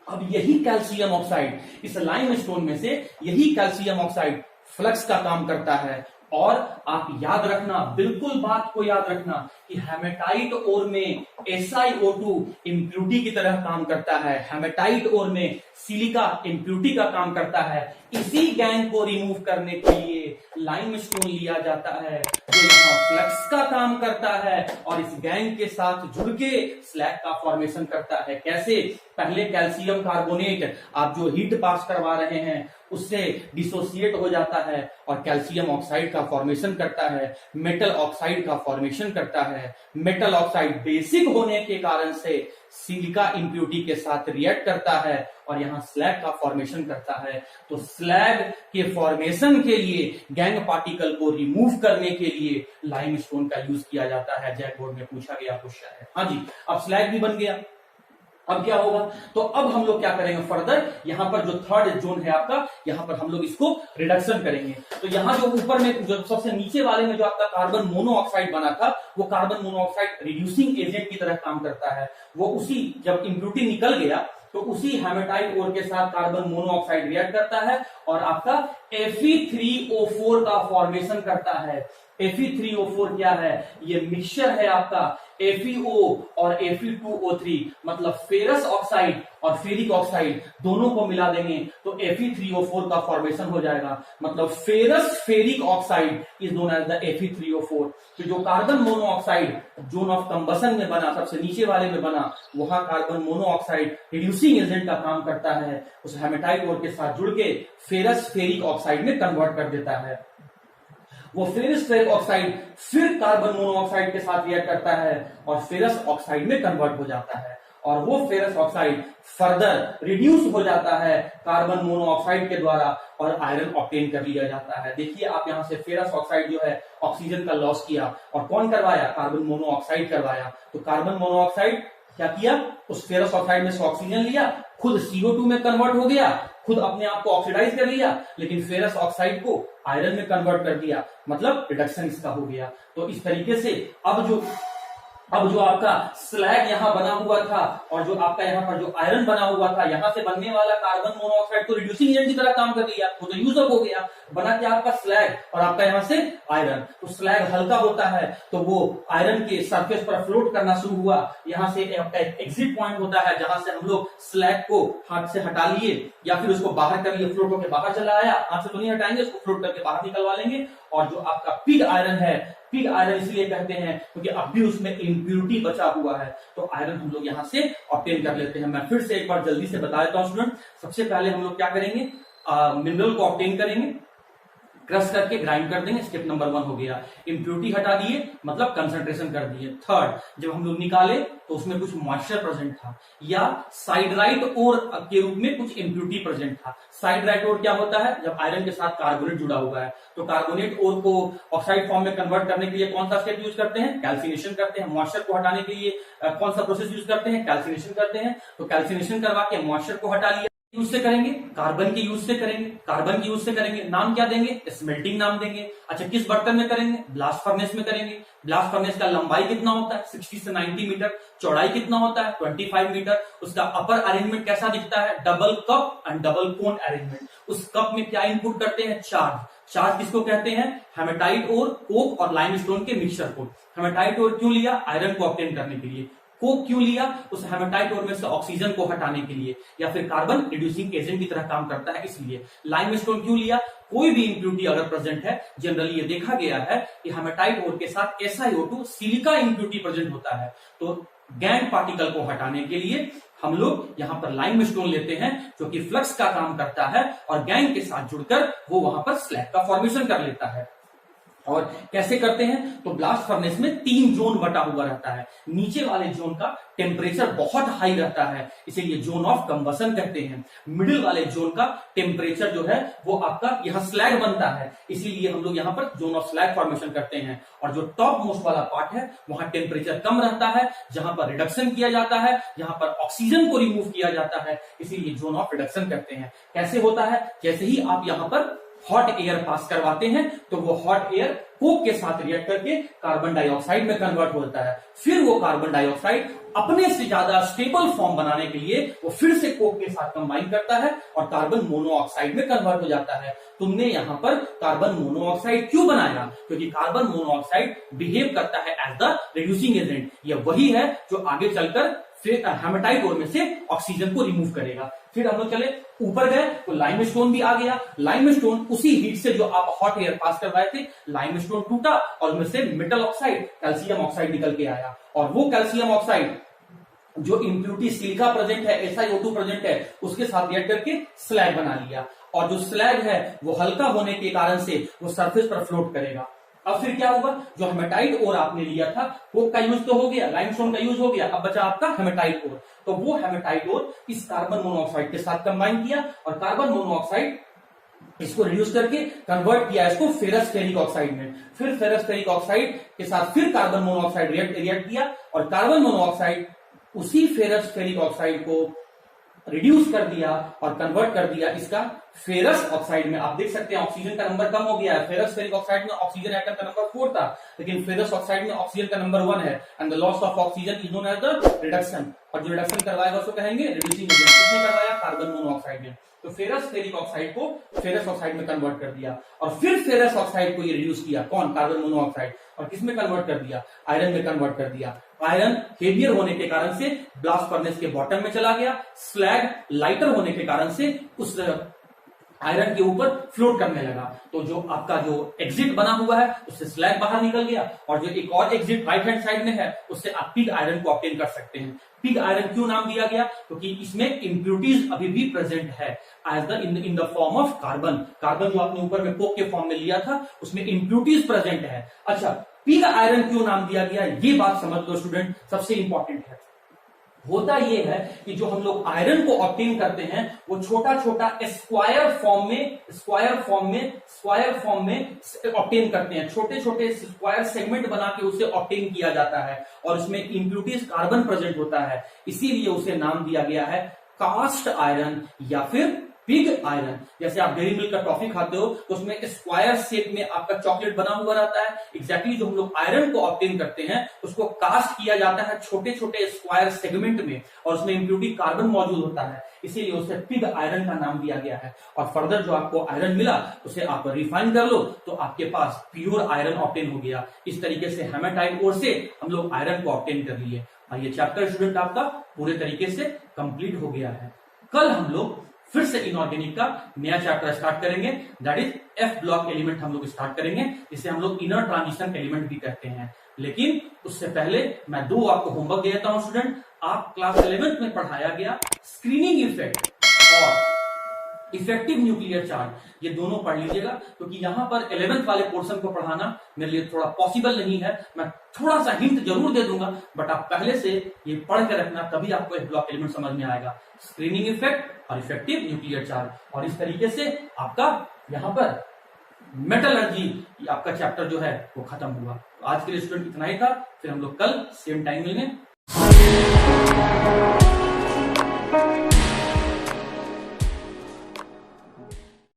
अब यही कैल्शियम ऑक्साइड इस लाइमस्टोन में से यही कैल्शियम ऑक्साइड फ्लक्स का काम करता है। और आप याद रखना, बिल्कुल बात को याद रखना कि हेमेटाइट ओर में SiO2 इम्प्यूरिटी की तरह काम करता है। हेमेटाइट ओर में सिलिका इम्प्यूरिटी का काम करता है। इसी गैंग को रिमूव करने के लिए लाइमस्टोन लिया जाता है जो यहाँ फ्लक्स का काम करता है और इस गैंग के साथ जुड़ के स्लैग का फॉर्मेशन करता है। कैसे? पहले कैल्शियम कार्बोनेट आप जो हीट पास करवा रहे हैं उससे डिसोसिएट हो जाता है और कैल्शियम ऑक्साइड का फॉर्मेशन करता है, मेटल ऑक्साइड का फॉर्मेशन करता है। मेटल ऑक्साइड बेसिक होने के कारण से सिलिका इम्प्यूरिटी के साथ रिएक्ट करता है और यहां स्लैग का फॉर्मेशन करता है। तो स्लैग के फॉर्मेशन के लिए, गैंग पार्टिकल को रिमूव करने के लिए लाइमस्टोन का यूज किया जाता है। जैक बोर्ड में पूछा गया क्वेश्चन है। हाँ जी, अब स्लैग भी बन गया। अब क्या होगा? तो अब हम लोग क्या करेंगे फर्दर, यहां पर जो थर्ड जोन है आपका, यहां पर हम लोग इसको रिडक्शन करेंगे। तो यहां जो ऊपर में जो सबसे नीचे वाले में जो आपका कार्बन मोनोऑक्साइड बना था, वो कार्बन मोनोऑक्साइड रिड्यूसिंग एजेंट की तरह काम करता है। वो उसी जब इम्प्यूरिटी निकल गया तो उसी हेमेटाइट ओर के साथ कार्बन मोनोऑक्साइड रिएक्ट करता है और आपका Fe3O4 का फॉर्मेशन करता है। Fe3O4 क्या है? ये मिक्सचर है आपका FeO और Fe2O3, मतलब फेरस ऑक्साइड और फेरिक ऑक्साइड दोनों को मिला देंगे तो Fe3O4 का फॉर्मेशन हो जाएगा। मतलब ferrous ferric oxide is known as the Fe3O4। तो जो carbon monoxide zone of combustion में बना, सबसे नीचे वाले में बना, वहां कार्बन मोनोऑक्साइड रिड्यूसिंग एजेंट का काम करता है। उस हेमेटाइट ओर के साथ जुड़ के फेरस फेरिक ऑक्साइड में कन्वर्ट कर देता है। वो फेरस फेरिक ऑक्साइड फिर कार्बन मोनोऑक्साइड के साथ रिएक्ट करता है और फेरस ऑक्साइड में कन्वर्ट हो जाता है और वो फेरस ऑक्साइड फर्दर रिड्यूस हो जाता है कार्बन मोनोऑक्साइड के द्वारा और आयरन ऑब्टेन कर लिया जाता है। देखिए आप यहां से फेरस ऑक्साइड जो है ऑक्सीजन का लॉस किया और कौन करवाया? कार्बन मोनोऑक्साइड करवाया। तो कार्बन मोनोऑक्साइड क्या किया? उस फेरस ऑक्साइड में से ऑक्सीजन लिया, खुद CO2 में कन्वर्ट हो गया, खुद अपने आप को ऑक्सीडाइज कर लिया, लेकिन फेरस ऑक्साइड को आयरन में कन्वर्ट कर दिया, मतलब रिडक्शन इसका हो गया। तो इस तरीके से अब जो अब जो आपका स्लैग यहाँ बना हुआ था और जो आपका यहाँ पर जो आयरन बना हुआ था, यहाँ से बनने वाला कार्बन मोनोऑक्साइड तो रिड्यूसिंग एजेंट की तरह काम कर लिया, वो तो यूज अप हो गया, बना क्या आपका स्लैग और आपका यहाँ से आयरन। तो स्लैग हल्का होता है तो वो आयरन के सरफेस पर फ्लोट करना शुरू हुआ। यहाँ से आपका एक एग्जिट पॉइंट होता है जहां से हम लोग स्लैग को हाथ से हटा लिए या फिर उसको बाहर कर लिए, फ्लोट होकर बाहर चला आया, हाथ से तो नहीं हटाएंगे, उसको फ्लोट करके बाहर निकलवा लेंगे। और जो आपका पिग आयरन है, पिग आयरन इसलिए कहते हैं क्योंकि अब भी उसमें इम्प्यूरिटी बचा हुआ है, तो आयरन हम लोग यहाँ से ऑब्टेन कर लेते हैं। मैं फिर से एक बार जल्दी से बता देता हूँ स्टूडेंट। सबसे पहले हम लोग क्या करेंगे, मिनरल को ऑब्टेन करेंगे, क्रश करके ग्राइंड कर देंगे, स्टेप नंबर 1 हो गया। इम्प्यूरिटी हटा दिए मतलब कंसंट्रेशन कर दिए। थर्ड, जब हम लोग निकाले तो उसमें कुछ मॉइस्चर प्रेजेंट था या साइडराइट ओर के रूप में कुछ इम्प्यूरिटी प्रेजेंट था। साइडराइट ओर क्या होता है, जब आयरन के साथ कार्बोनेट जुड़ा हुआ है तो कार्बोनेट ओर को ऑक्साइड फॉर्म में कन्वर्ट करने के लिए कौन सा स्टेप यूज करते हैं, कैल्सिनेशन करते हैं। मॉइस्चर को हटाने के लिए कौन सा प्रोसेस यूज करते हैं, कैल्सिनेशन करते हैं। तो कैल्सिनेशन करवा के मॉइस्चर को हटा लिया, यूज से करेंगे, कार्बन के यूज से करेंगे, कार्बन के यूज से करेंगे, नाम क्या देंगे, स्मेल्टिंग नाम देंगे। अच्छा, किस बर्तन में करेंगे, ब्लास्ट फर्नेस में करेंगे। ब्लास्ट फर्नेस का लंबाई कितना होता है, 60 से 90 मीटर, चौड़ाई कितना होता है, 25 मीटर। उसका अपर अरेंजमेंट कैसा दिखता है, double cup and double cone arrangement. उस कप में क्या इनपुट करते हैं, चार्ज। चार्ज किसको कहते हैं, हेमेटाइट और कोक और लाइमस्टोन के मिक्सचर को। हेमेटाइट और क्यों लिया, आयरन को ऑब्टेन करने के लिए। कोक क्यों लिया, उस हेमेटाइट ओर में से ऑक्सीजन को हटाने के लिए या फिर कार्बन रिड्यूसिंग एजेंट की तरह काम करता है इसलिए। लाइमस्टोन क्यों लिया, कोई भी इंप्यूरिटी अगर प्रेजेंट है, जनरली ये देखा गया है कि हेमेटाइट ओर के साथ SiO2 सिलिका इंप्यूरिटी प्रेजेंट होता है, तो गैंग पार्टिकल को हटाने के लिए हम लोग यहाँ पर लाइमस्टोन लेते हैं जो कि फ्लक्स का काम करता है और गैंग के साथ जुड़कर वो वहां पर स्लैग का फॉर्मेशन कर लेता है। और कैसे करते हैं, तो ब्लास्ट फर्नेस में 3 जोन बटा हुआ रहता है। नीचे वाले जोन का टेम्परेचर बहुत हाई रहता है, इसीलिए जोन ऑफ कंबसन कहते हैं। मिडिल वाले जोन का टेम्परेचर जो है वो आपका यहाँ स्लैग बनता है, इसीलिए हम लोग यहाँ पर जोन ऑफ स्लैग फॉर्मेशन करते हैं। और जो टॉप मोस्ट वाला पार्ट है वहां टेम्परेचर कम रहता है, जहां पर रिडक्शन किया जाता है, जहां पर ऑक्सीजन को रिमूव किया जाता है, इसीलिए जोन ऑफ रिडक्शन करते हैं। कैसे होता है, जैसे ही आप यहाँ पर हॉट एयर पास करवाते हैं तो वो हॉट एयर कोक के साथ रिएक्ट करके कार्बन डाइऑक्साइड में कन्वर्ट होता है। फिर वो कार्बन डाइऑक्साइड अपने से ज्यादा स्टेबल फॉर्म बनाने के लिए वो फिर से कोक के साथ कंबाइन करता है और कार्बन मोनोऑक्साइड में कन्वर्ट हो जाता है। तुमने यहाँ पर कार्बन मोनोऑक्साइड क्यों बनाया, क्योंकि कार्बन मोनोऑक्साइड बिहेव करता है एज द रिड्यूसिंग एजेंट। यह वही है जो आगे चलकर फिर हेमेटाइट ओर में से ऑक्सीजन को रिमूव करेगा। फिर हम लोग चले ऊपर गए तो लाइमस्टोन भी आ गया। लाइमस्टोन उसी हीट से जो आप हॉट एयर पास करवाए थे, लाइमस्टोन टूटा और उसमें से मेटल ऑक्साइड, कैल्शियम ऑक्साइड निकल के आया। और वो कैल्शियम ऑक्साइड जो इम्प्यूरिटी सिलिका प्रेजेंट है, SiO2 प्रेजेंट है, उसके साथ रिएक्ट करके स्लैग बना लिया। और जो स्लैग है वो हल्का होने के कारण से वो सरफेस पर फ्लोट करेगा। अब फिर क्या होगा, जो हेमेटाइट ओर आपने लिया था वो का यूज तो हो गया, लाइमस्टोन का यूज हो गया, अब बचा आपका हेमेटाइट ओर। तो वो हेमेटाइट ओर इस कार्बन मोनोऑक्साइड के साथ कंबाइन किया और कार्बन मोनोऑक्साइड इसको रिड्यूस करके कन्वर्ट किया इसको फेरस फेरिक ऑक्साइड में। फिर फेरस फेरिक ऑक्साइड के साथ फिर कार्बन मोनोऑक्साइड रिएक्ट किया और कार्बन मोनोऑक्साइड उसी फेरस फेरिक ऑक्साइड को रिड्यूस कर दिया और कन्वर्ट कर दिया इसका फेरस ऑक्साइड में। आप देख सकते हैं ऑक्सीजन का नंबर कम हो गया है। फेरस फेरिक ऑक्साइड में ऑक्सीजन एटम का नंबर 4 था, लेकिन फेरस ऑक्साइड में ऑक्सीजन का नंबर 1 है and the loss of oxygen is known as the reduction. और जो रिडक्शन करवाएगा उसको कहेंगे रिड्यूसिंग एजेंट। किसने करवाया, कार्बन मोनोऑक्साइड ने। तो फेरस फेरिक ऑक्साइड को फेरस ऑक्साइड में कन्वर्ट कर दिया और फिर फेरस ऑक्साइड को ये रिड्यूस किया, कौन, कार्बन मोनोऑक्साइड, और किसमें कन्वर्ट कर दिया, आयरन में कन्वर्ट कर दिया। आयरन हेवियर होने के कारण से ब्लास्ट फर्नेस के बॉटम में चला गया, स्लैग लाइटर होने के कारण से उस आयरन के ऊपर फ्लोट करने लगा। तो जो आपका जो एग्जिट बना हुआ है उससे स्लैग बाहर निकल गया और जो एक और एग्जिट राइट हैंड साइड में है उससे आप पिग आयरन को ऑब्टेन कर सकते हैं। पिग आयरन क्यों नाम दिया गया, क्योंकि इसमें इंप्यूरिटीज अभी भी प्रेजेंट है as the in the form of carbon. Carbon जो आपने ऊपर में कोक के फॉर्म में लिया था उसमें इंप्यूरिटीज प्रेजेंट है। अच्छा, पिग आयरन क्यों नाम दिया गया, ये बात समझ लो स्टूडेंट, सबसे इंपॉर्टेंट है। होता यह है कि जो हम लोग आयरन को ऑब्टेन करते हैं वो छोटा छोटा स्क्वायर फॉर्म में ऑब्टेन करते हैं। छोटे छोटे स्क्वायर सेगमेंट बना के उसे ऑब्टेन किया जाता है और उसमें इंप्यूरिटीज कार्बन प्रेजेंट होता है, इसीलिए उसे नाम दिया गया है कास्ट आयरन या फिर पिग आयरन। जैसे आप डेयरी मिल्क का टॉफी खाते हो तो उसमें स्क्वायर शेप में आपका चॉकलेट बना हुआ रहता है। एग्जैक्टली जो हम लोग आयरन को ऑब्टेन करते हैं उसको कास्ट किया जाता है छोटे छोटे स्क्वायर सेगमेंट में, और उसमें इम्प्योरिटी कार्बन मौजूद होता है, इसीलिए उसे पिग आयरन का नाम दिया गया है। और फर्दर जो आपको आयरन मिला उसे आप रिफाइन कर लो तो आपके पास प्योर आयरन ऑब्टेन हो गया। इस तरीके से हेमेटाइट ओर से हम लोग आयरन को ऑब्टेन कर लिए और ये चैप्टर स्टूडेंट आपका पूरे तरीके से कंप्लीट हो गया है। कल हम लोग फिर से इनऑर्गेनिक का नया चैप्टर स्टार्ट करेंगे, that is F block element हम लोग स्टार्ट करेंगे, जिसे हम लोग इनर ट्रांजिशन एलिमेंट भी कहते हैं। लेकिन उससे पहले मैं दो आपको होमवर्क दे देता हूं स्टूडेंट। आप क्लास 11th में पढ़ाया गया स्क्रीनिंग इफेक्ट और इफेक्टिव न्यूक्लियर चार्ज, ये दोनों पढ़ लीजिएगा, क्योंकि यहां पर 11th वाले पोर्शन को पढ़ाना मेरे लिए थोड़ा पॉसिबल नहीं है। मैं थोड़ा सा हिंट जरूर दे दूंगा, बट आप पहले से ये पढ़ के रखना, तभी आपको एक ब्लॉक एलिमेंट समझ में आएगा। स्क्रीनिंग इफेक्ट और इफेक्टिव न्यूक्लियर चार्ज, और इस तरीके से आपका यहां पर मेटलर्जी आपका चैप्टर जो है वो खत्म हुआ। तो आज के लिए स्टूडेंट इतना ही था, फिर हम लोग कल सेम टाइम मिलेंगे।